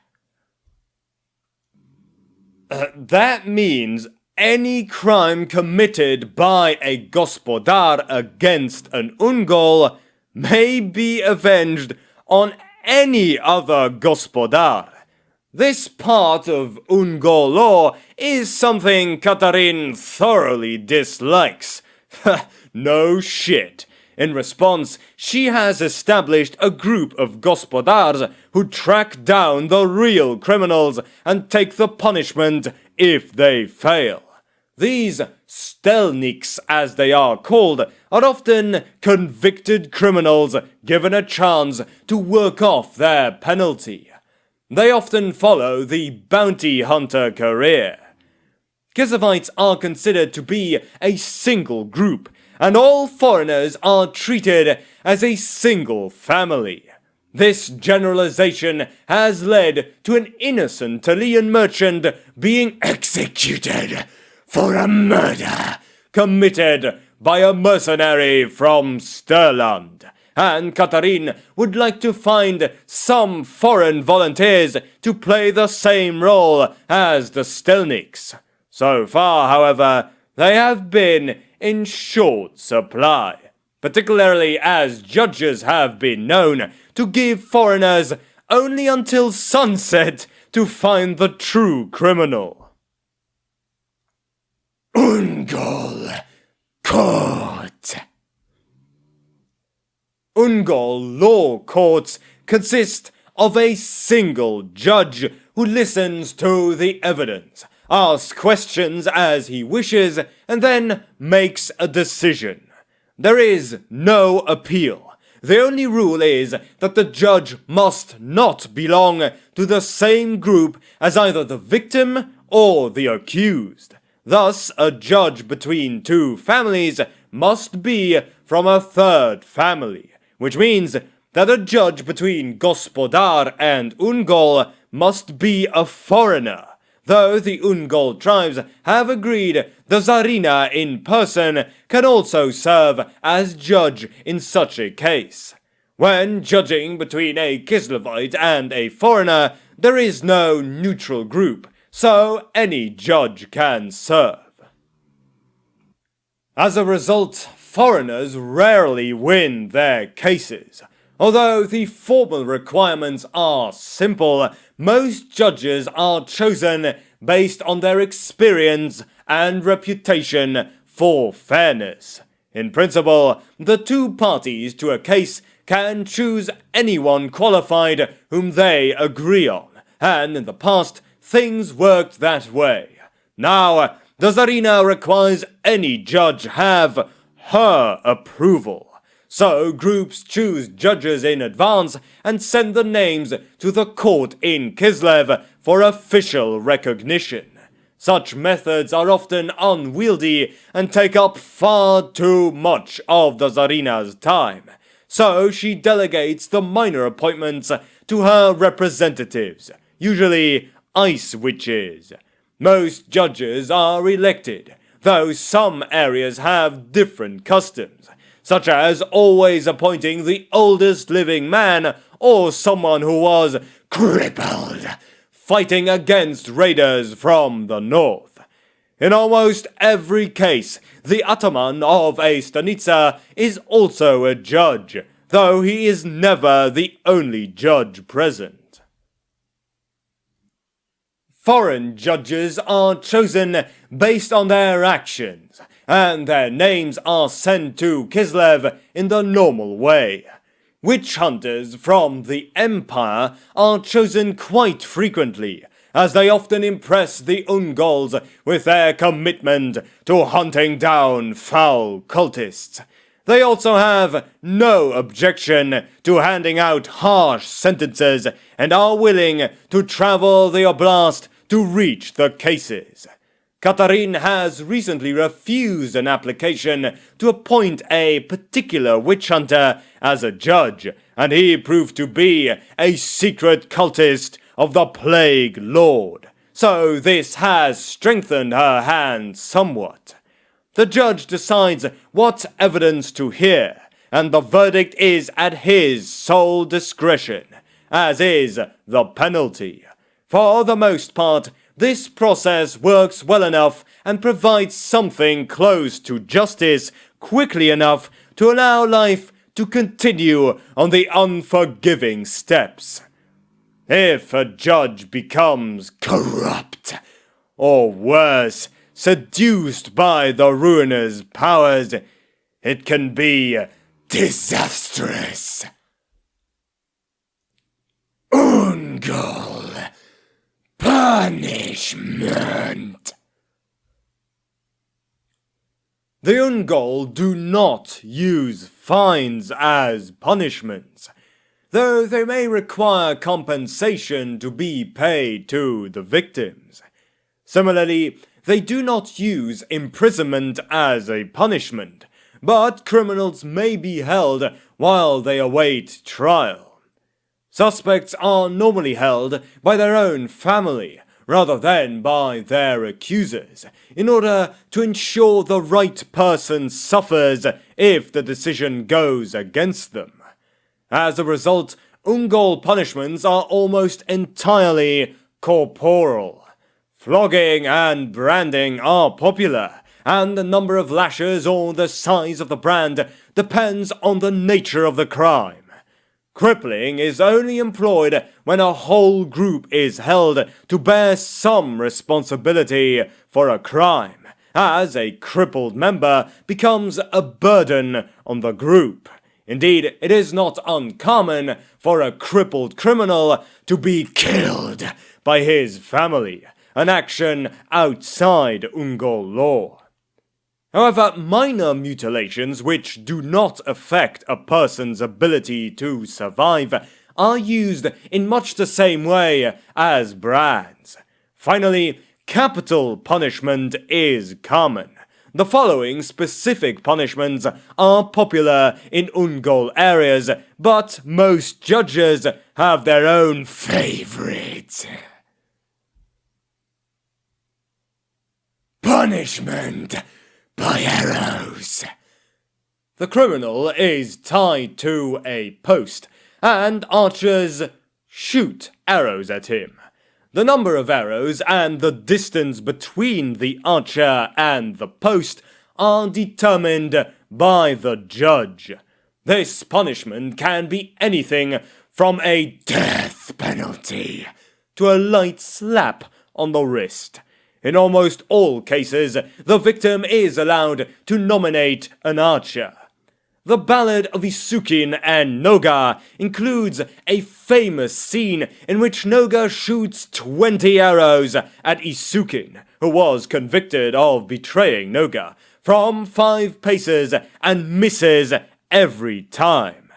That means any crime committed by a Gospodar against an Ungol may be avenged on any other Gospodar. This part of Ungol Law is something Katarin thoroughly dislikes. No shit. In response, she has established a group of Gospodars who track down the real criminals and take the punishment if they fail. These stelniks, as they are called, are often convicted criminals given a chance to work off their penalty. They often follow the bounty hunter career. Kislevites are considered to be a single group, and all foreigners are treated as a single family. This generalization has led to an innocent Talian merchant being executed for a murder committed by a mercenary from Stirland, and Katarin would like to find some foreign volunteers to play the same role as the Stelniks. So far, however, they have been in short supply, particularly as judges have been known to give foreigners only until sunset to find the true criminal. Ungol Court. Ungol Law courts consist of a single judge who listens to the evidence, asks questions as he wishes, and then makes a decision. There is no appeal. The only rule is that the judge must not belong to the same group as either the victim or the accused. Thus, a judge between two families must be from a third family, which means that a judge between Gospodar and Ungol must be a foreigner, though the Ungol tribes have agreed the Tsarina in person can also serve as judge in such a case. When judging between a Kislevite and a foreigner, there is no neutral group, so any judge can serve. As a result, foreigners rarely win their cases. Although the formal requirements are simple, most judges are chosen based on their experience and reputation for fairness. In principle, the two parties to a case can choose anyone qualified whom they agree on, and in the past, things worked that way. Now, the Tsarina requires any judge have her approval. So groups choose judges in advance and send the names to the court in Kislev for official recognition. Such methods are often unwieldy and take up far too much of the Tsarina's time. So she delegates the minor appointments to her representatives, usually ice witches. Most judges are elected, though some areas have different customs, such as always appointing the oldest living man or someone who was crippled, fighting against raiders from the north. In almost every case, the ataman of a stanitsa is also a judge, though he is never the only judge present. Foreign judges are chosen based on their actions, and their names are sent to Kislev in the normal way. Witch hunters from the Empire are chosen quite frequently, as they often impress the Ungols with their commitment to hunting down foul cultists. They also have no objection to handing out harsh sentences and are willing to travel the oblast to reach the cases. Katarin has recently refused an application to appoint a particular witch hunter as a judge, and he proved to be a secret cultist of the Plague Lord, so this has strengthened her hand somewhat. The judge decides what evidence to hear, and the verdict is at his sole discretion, as is the penalty. For the most part, this process works well enough and provides something close to justice quickly enough to allow life to continue on the unforgiving steps. If a judge becomes corrupt, or worse, seduced by the ruiner's powers, it can be disastrous. Ungol Punishment. The Ungol do not use fines as punishments, though they may require compensation to be paid to the victims. Similarly, they do not use imprisonment as a punishment, but criminals may be held while they await trial. Suspects are normally held by their own family, rather than by their accusers, in order to ensure the right person suffers if the decision goes against them. As a result, Ungol punishments are almost entirely corporal. Flogging and branding are popular, and the number of lashes or the size of the brand depends on the nature of the crime. Crippling is only employed when a whole group is held to bear some responsibility for a crime, as a crippled member becomes a burden on the group. Indeed, it is not uncommon for a crippled criminal to be killed by his family, an action outside Ungol Law. However, minor mutilations which do not affect a person's ability to survive are used in much the same way as brands. Finally, capital punishment is common. The following specific punishments are popular in Ungol areas, but most judges have their own favorites. Punishment by arrows. The criminal is tied to a post, and archers shoot arrows at him. The number of arrows and the distance between the archer and the post are determined by the judge. This punishment can be anything from a death penalty to a light slap on the wrist. In almost all cases, the victim is allowed to nominate an archer. The Ballad of Isukin and Noga includes a famous scene in which Noga shoots 20 arrows at Isukin, who was convicted of betraying Noga, from 5 paces and misses every time.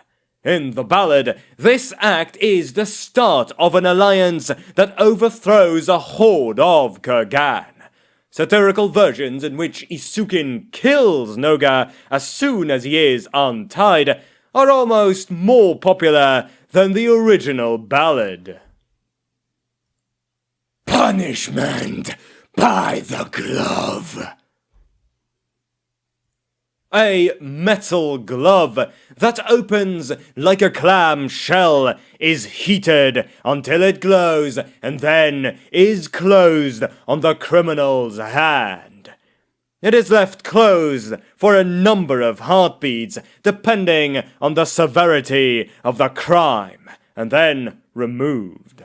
In the ballad, this act is the start of an alliance that overthrows a horde of Kurgan. Satirical versions in which Isukin kills Noga as soon as he is untied are almost more popular than the original ballad. Punishment by the glove. A metal glove that opens like a clam shell is heated until it glows and then is closed on the criminal's hand. It is left closed for a number of heartbeats depending on the severity of the crime and then removed.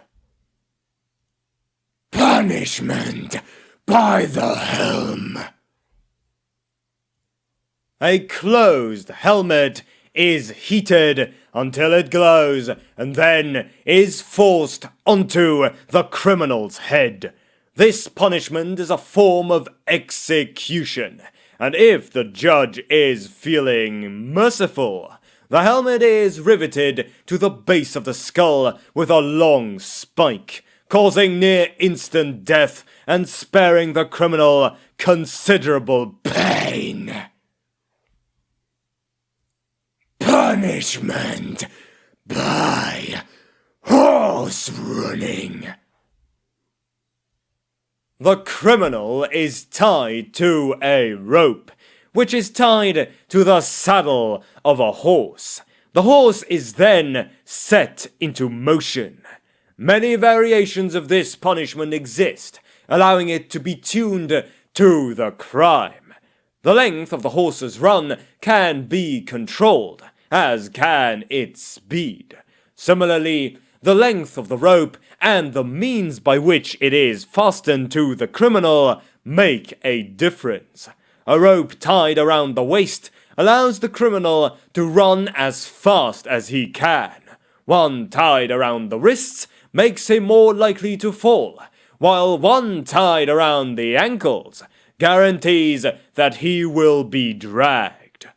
Punishment by the helm. A closed helmet is heated until it glows and then is forced onto the criminal's head. This punishment is a form of execution, and if the judge is feeling merciful, the helmet is riveted to the base of the skull with a long spike, causing near instant death and sparing the criminal considerable pain. Punishment by horse running. The criminal is tied to a rope, which is tied to the saddle of a horse. The horse is then set into motion. Many variations of this punishment exist, allowing it to be tuned to the crime. The length of the horse's run can be controlled, as can its speed. Similarly, the length of the rope and the means by which it is fastened to the criminal make a difference. A rope tied around the waist allows the criminal to run as fast as he can. One tied around the wrists makes him more likely to fall, while one tied around the ankles guarantees that he will be dragged.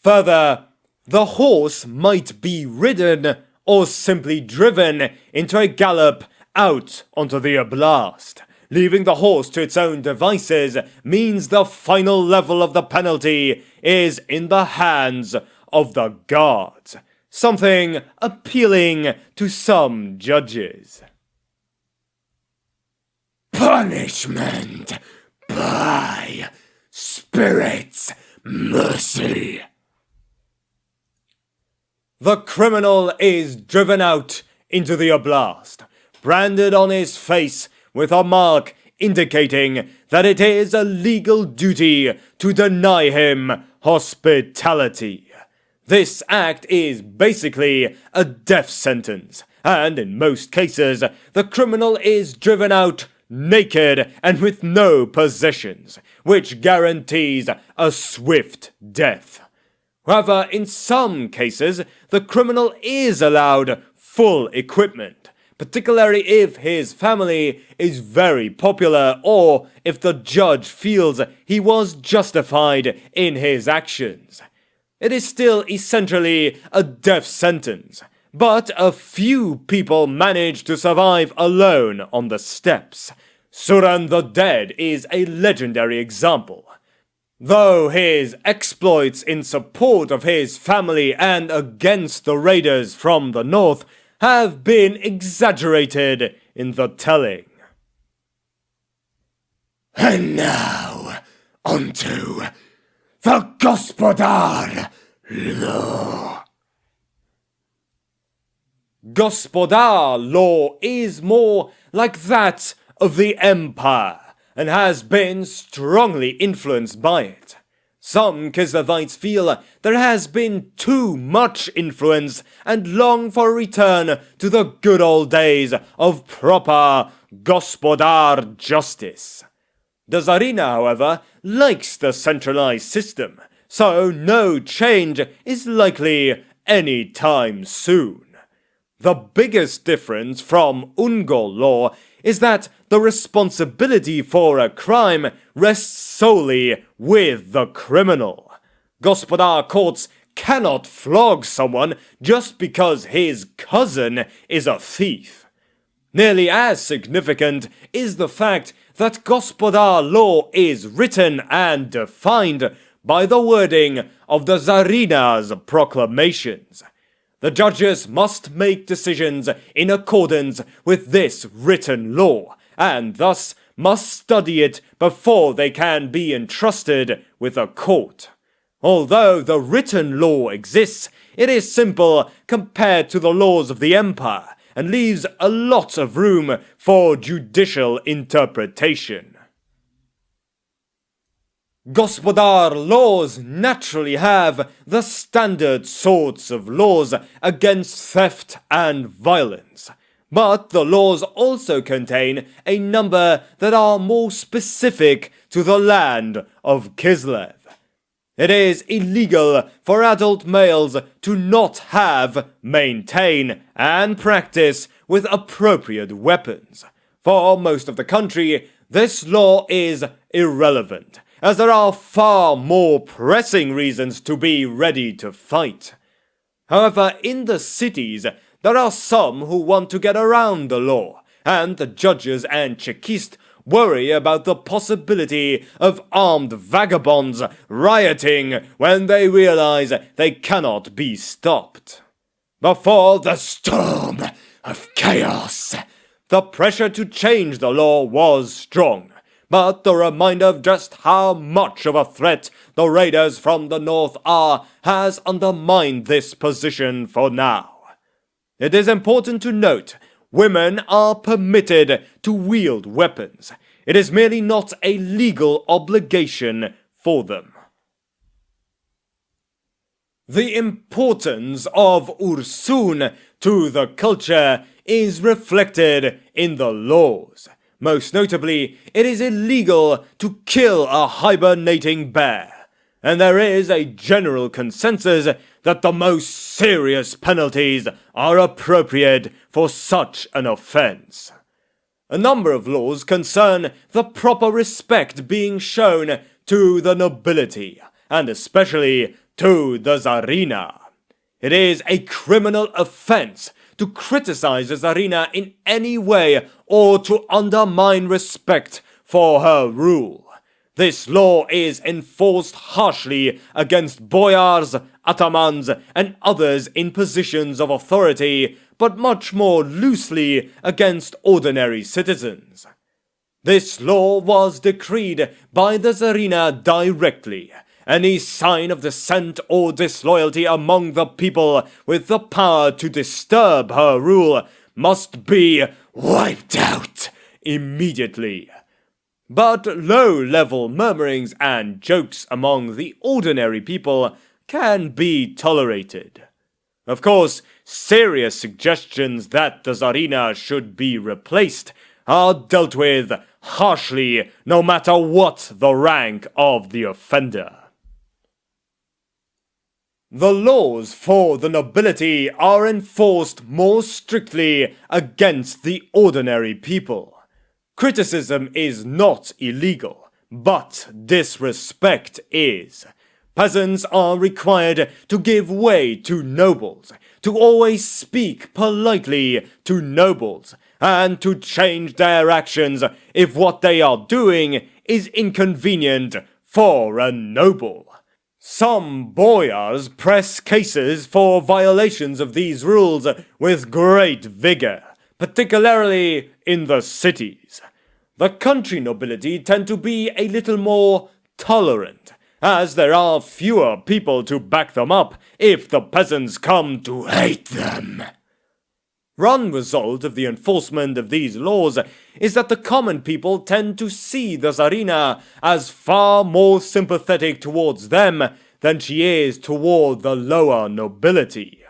Further, the horse might be ridden or simply driven into a gallop out onto the oblast. Leaving the horse to its own devices means the final level of the penalty is in the hands of the guards, something appealing to some judges. Punishment by Spirit's mercy. The criminal is driven out into the oblast, branded on his face with a mark indicating that it is a legal duty to deny him hospitality. This act is basically a death sentence, and in most cases, the criminal is driven out naked and with no possessions, which guarantees a swift death. However, in some cases, the criminal is allowed full equipment, particularly if his family is very popular or if the judge feels he was justified in his actions. It is still essentially a death sentence, but a few people manage to survive alone on the steps. Suran the Dead is a legendary example. Though his exploits in support of his family and against the raiders from the north have been exaggerated in the telling. And now, onto the Gospodar Law. Gospodar Law is more like that of the Empire, and has been strongly influenced by it. Some Kislevites feel there has been too much influence and long for a return to the good old days of proper Gospodar justice. The Tsarina, however, likes the centralized system, so no change is likely any time soon. The biggest difference from Ungol Law is that the responsibility for a crime rests solely with the criminal. Gospodar Courts cannot flog someone just because his cousin is a thief. Nearly as significant is the fact that Gospodar Law is written and defined by the wording of the Tsarina's proclamations. The judges must make decisions in accordance with this written law, and thus must study it before they can be entrusted with a court. Although the written law exists, it is simple compared to the laws of the empire, and leaves a lot of room for judicial interpretation. Gospodar laws naturally have the standard sorts of laws against theft and violence, but the laws also contain a number that are more specific to the land of Kislev. It is illegal for adult males to not have, maintain, and practice with appropriate weapons. For most of the country, this law is irrelevant, as there are far more pressing reasons to be ready to fight. However, in the cities, there are some who want to get around the law, and the judges and chekistes worry about the possibility of armed vagabonds rioting when they realize they cannot be stopped. Before the storm of chaos, the pressure to change the law was strong, but the reminder of just how much of a threat the raiders from the north are has undermined this position for now. It is important to note women are permitted to wield weapons. It is merely not a legal obligation for them. The importance of Ursun to the culture is reflected in the laws. Most notably, it is illegal to kill a hibernating bear, and there is a general consensus that the most serious penalties are appropriate for such an offense. A number of laws concern the proper respect being shown to the nobility, and especially to the Tsarina. It is a criminal offense to criticize the Tsarina in any way or to undermine respect for her rule. This law is enforced harshly against boyars, atamans, and others in positions of authority, but much more loosely against ordinary citizens. This law was decreed by the Tsarina directly. Any sign of dissent or disloyalty among the people with the power to disturb her rule must be wiped out immediately. But low-level murmurings and jokes among the ordinary people can be tolerated. Of course, serious suggestions that the Tsarina should be replaced are dealt with harshly no matter what the rank of the offender. The laws for the nobility are enforced more strictly against the ordinary people. Criticism is not illegal, but disrespect is. Peasants are required to give way to nobles, to always speak politely to nobles, and to change their actions if what they are doing is inconvenient for a noble. Some boyars press cases for violations of these rules with great vigor, particularly in the cities. The country nobility tend to be a little more tolerant, as there are fewer people to back them up if the peasants come to hate them. One result of the enforcement of these laws is that the common people tend to see the Tsarina as far more sympathetic towards them than she is toward the lower nobility.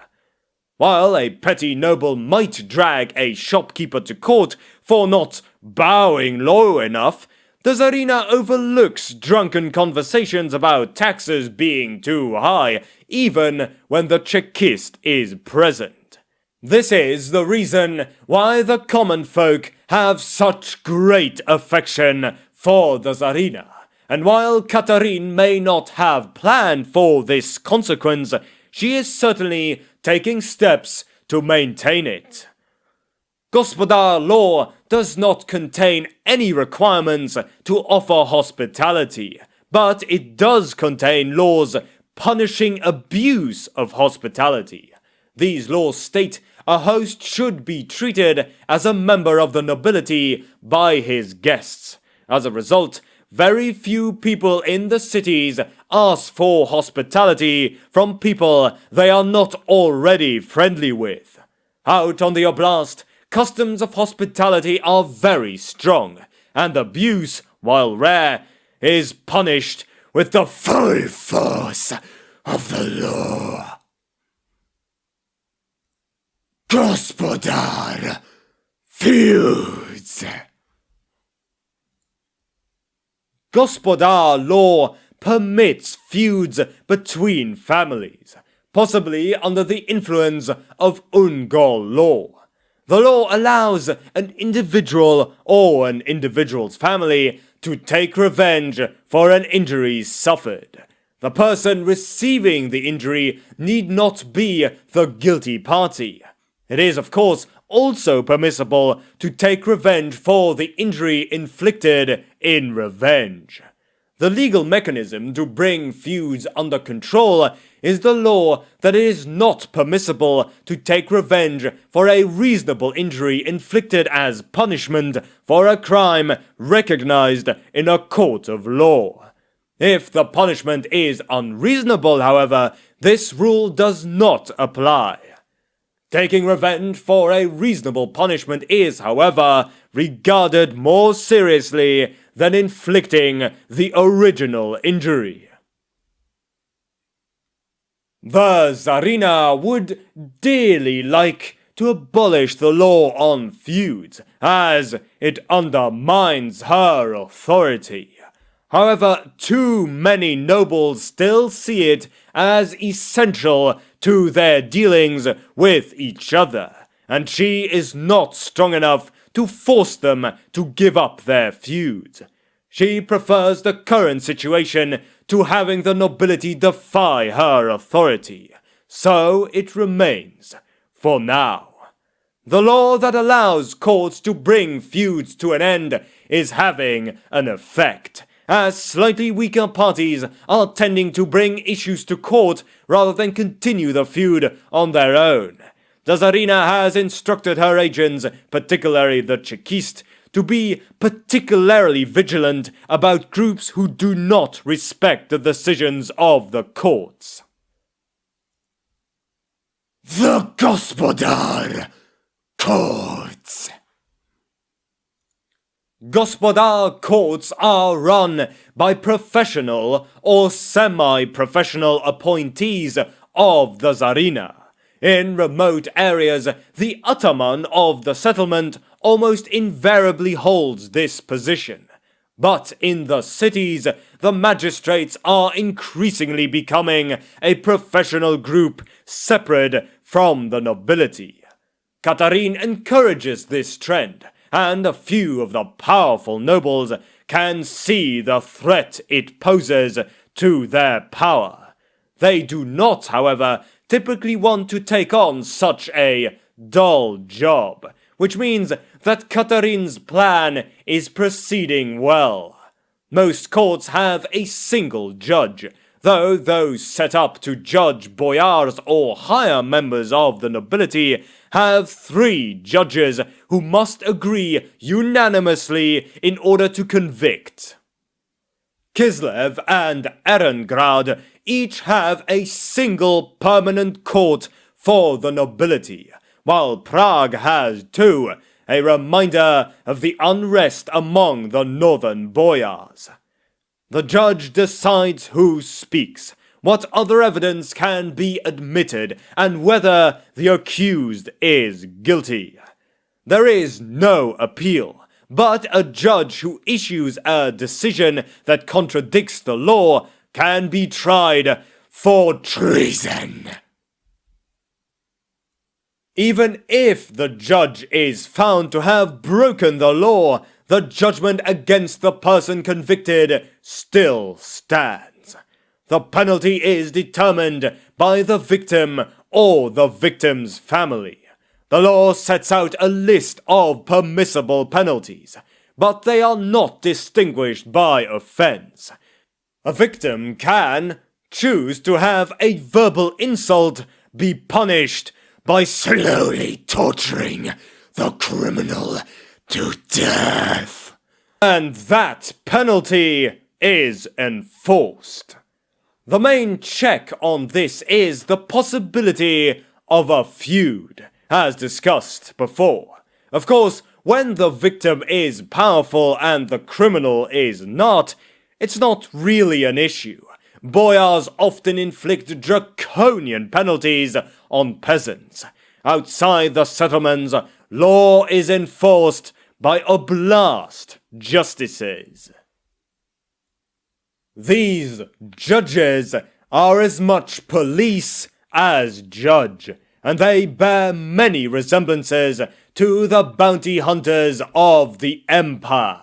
While a petty noble might drag a shopkeeper to court for not bowing low enough, the Tsarina overlooks drunken conversations about taxes being too high, even when the chekist is present. This is the reason why the common folk have such great affection for the Tsarina, and while Katarine may not have planned for this consequence, she is certainly taking steps to maintain it. Gospodar Law does not contain any requirements to offer hospitality, but it does contain laws punishing abuse of hospitality. These laws state a host should be treated as a member of the nobility by his guests. As a result, very few people in the cities ask for hospitality from people they are not already friendly with. Out on the oblast, customs of hospitality are very strong, and abuse, while rare, is punished with the full force of the law. Gospodar Feuds. Gospodar Law permits feuds between families, possibly under the influence of Ungol Law. The law allows an individual or an individual's family to take revenge for an injury suffered. The person receiving the injury need not be the guilty party. It is, of course, also permissible to take revenge for the injury inflicted in revenge. The legal mechanism to bring feuds under control is the law that it is not permissible to take revenge for a reasonable injury inflicted as punishment for a crime recognized in a court of law. If the punishment is unreasonable, however, this rule does not apply. Taking revenge for a reasonable punishment is, however, regarded more seriously than inflicting the original injury. The Tsarina would dearly like to abolish the law on feuds, as it undermines her authority. However, too many nobles still see it as essential to their dealings with each other, and she is not strong enough to force them to give up their feuds. She prefers the current situation to having the nobility defy her authority, so it remains, for now. The law that allows courts to bring feuds to an end is having an effect, as slightly weaker parties are tending to bring issues to court rather than continue the feud on their own. The Tsarina has instructed her agents, particularly the Chekist, to be particularly vigilant about groups who do not respect the decisions of the courts. The Gospodar Courts. Gospodar Courts are run by professional or semi-professional appointees of the Tsarina. In remote areas, the ataman of the settlement almost invariably holds this position. But in the cities, the magistrates are increasingly becoming a professional group separate from the nobility. Katarine encourages this trend, and a few of the powerful nobles can see the threat it poses to their power. They do not, however, typically want to take on such a dull job, which means that Katarine's plan is proceeding well. Most courts have a single judge, though those set up to judge boyars or higher members of the nobility have 3 judges who must agree unanimously in order to convict. Kislev and Erengrad each have a single permanent court for the nobility, while Prague has 2, a reminder of the unrest among the northern boyars. The judge decides who speaks, what other evidence can be admitted, and whether the accused is guilty. There is no appeal, but a judge who issues a decision that contradicts the law can be tried for treason. Even if the judge is found to have broken the law, the judgment against the person convicted still stands. The penalty is determined by the victim or the victim's family. The law sets out a list of permissible penalties, but they are not distinguished by offense. A victim can choose to have a verbal insult be punished by slowly torturing the criminal to death. And that penalty is enforced. The main check on this is the possibility of a feud, as discussed before. Of course, when the victim is powerful and the criminal is not, it's not really an issue. Boyars often inflict draconian penalties on peasants. Outside the settlements, law is enforced by oblast justices. These judges are as much police as judge, and they bear many resemblances to the bounty hunters of the empire.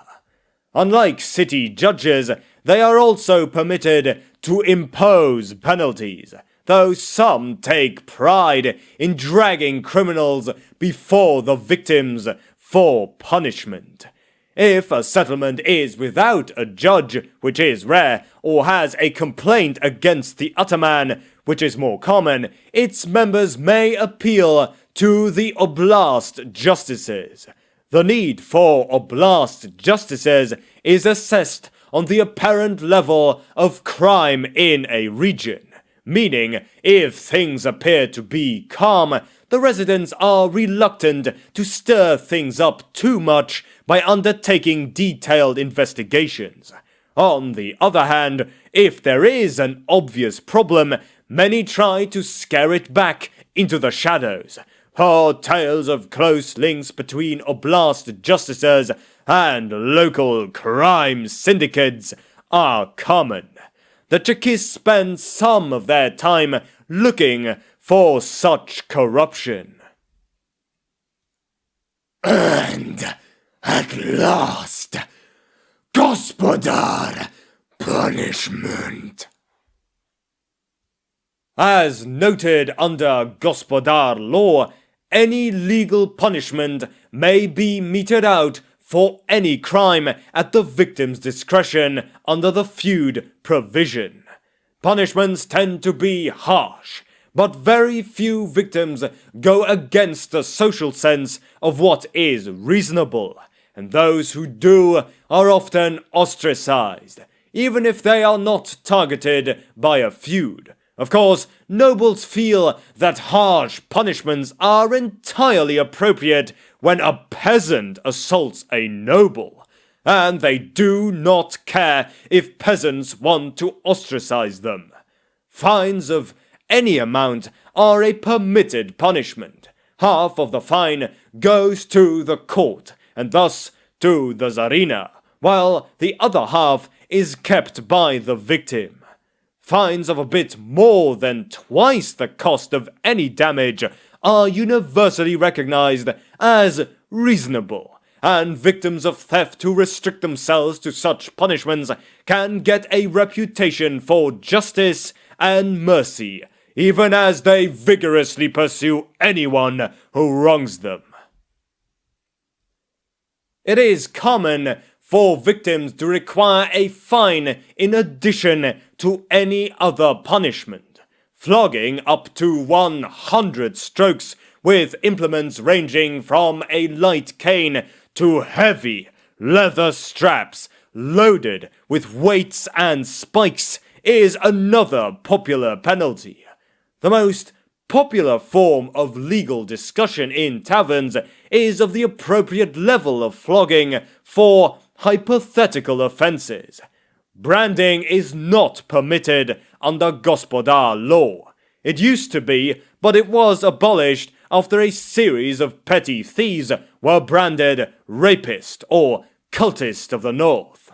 Unlike city judges, they are also permitted to impose penalties, though some take pride in dragging criminals before the victims for punishment. If a settlement is without a judge, which is rare, or has a complaint against the ataman, which is more common, its members may appeal to the oblast justices. The need for oblast justices is assessed on the apparent level of crime in a region, meaning if things appear to be calm, the residents are reluctant to stir things up too much by undertaking detailed investigations. On the other hand, if there is an obvious problem, many try to scare it back into the shadows. For tales of close links between oblast justices and local crime syndicates are common. The Chekists spend some of their time looking for such corruption. And at last, Gospodar Punishment. As noted under Gospodar Law, any legal punishment may be meted out for any crime at the victim's discretion under the feud provision. Punishments tend to be harsh, but very few victims go against the social sense of what is reasonable, and those who do are often ostracized, even if they are not targeted by a feud. Of course, nobles feel that harsh punishments are entirely appropriate when a peasant assaults a noble, and they do not care if peasants want to ostracize them. Fines of any amount are a permitted punishment. Half of the fine goes to the court, and thus to the Tsarina, while the other half is kept by the victim. Fines of a bit more than twice the cost of any damage are universally recognized as reasonable, and victims of theft who restrict themselves to such punishments can get a reputation for justice and mercy, even as they vigorously pursue anyone who wrongs them. It is common for victims to require a fine in addition to any other punishment, flogging up to 100 strokes with implements ranging from a light cane to heavy leather straps loaded with weights and spikes is another popular penalty. The most popular form of legal discussion in taverns is of the appropriate level of flogging for hypothetical offences. Branding is not permitted under Gospodar Law. It used to be, but it was abolished after a series of petty thieves were branded rapist or cultist of the North.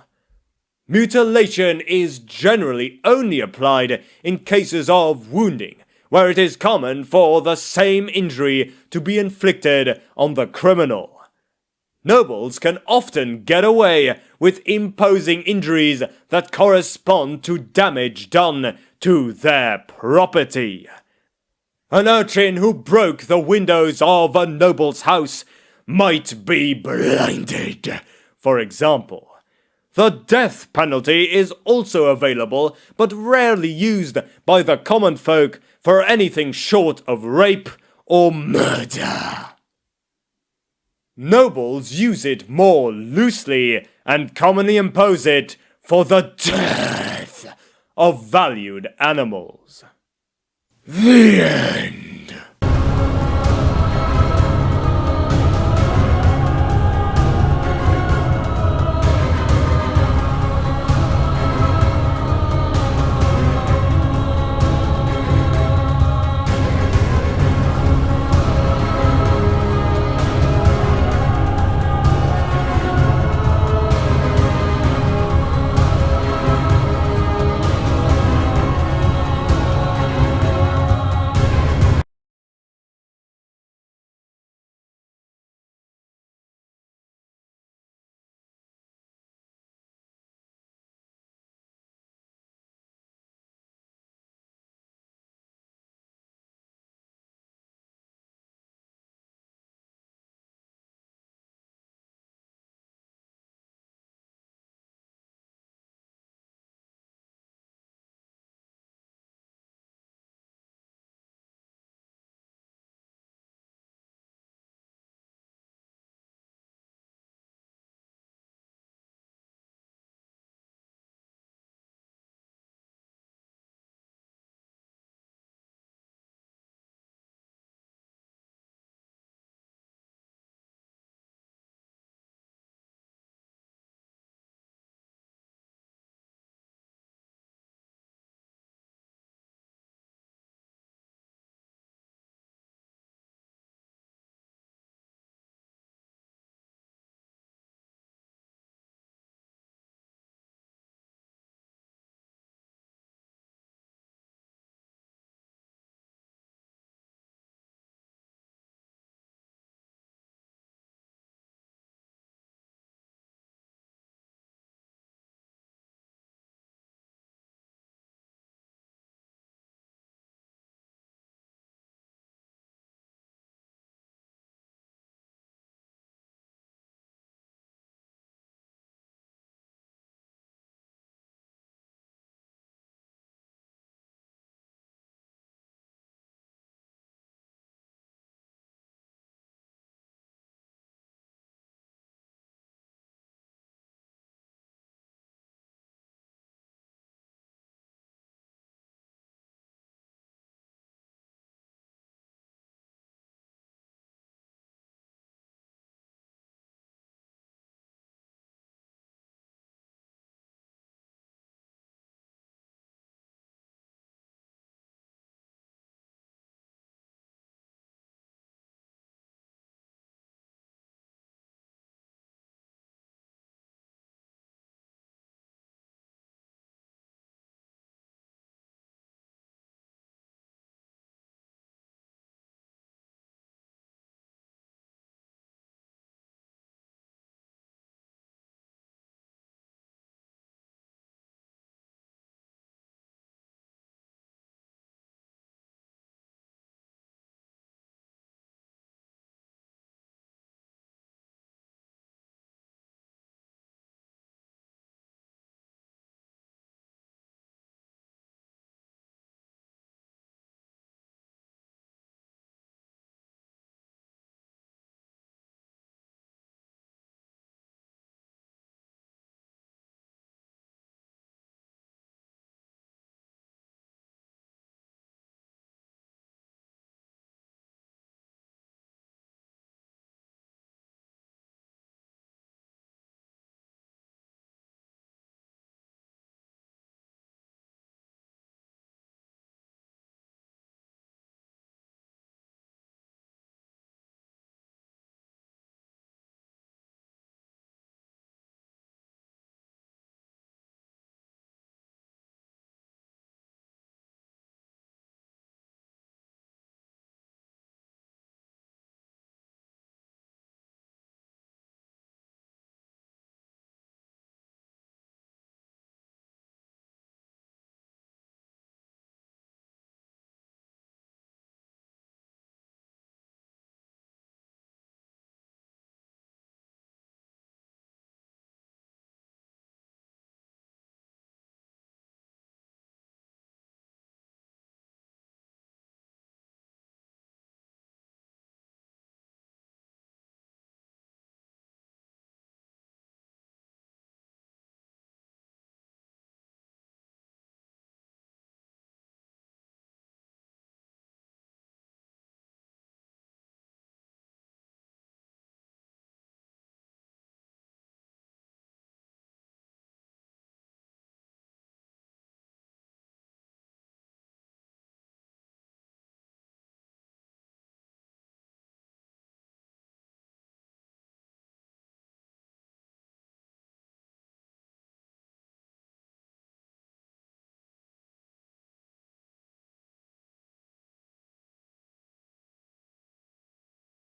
Mutilation is generally only applied in cases of wounding, where it is common for the same injury to be inflicted on the criminal. Nobles can often get away with imposing injuries that correspond to damage done to their property. An urchin who broke the windows of a noble's house might be blinded, for example. The death penalty is also available, but rarely used by the common folk for anything short of rape or murder. Nobles use it more loosely and commonly impose it for the death of valued animals. The end.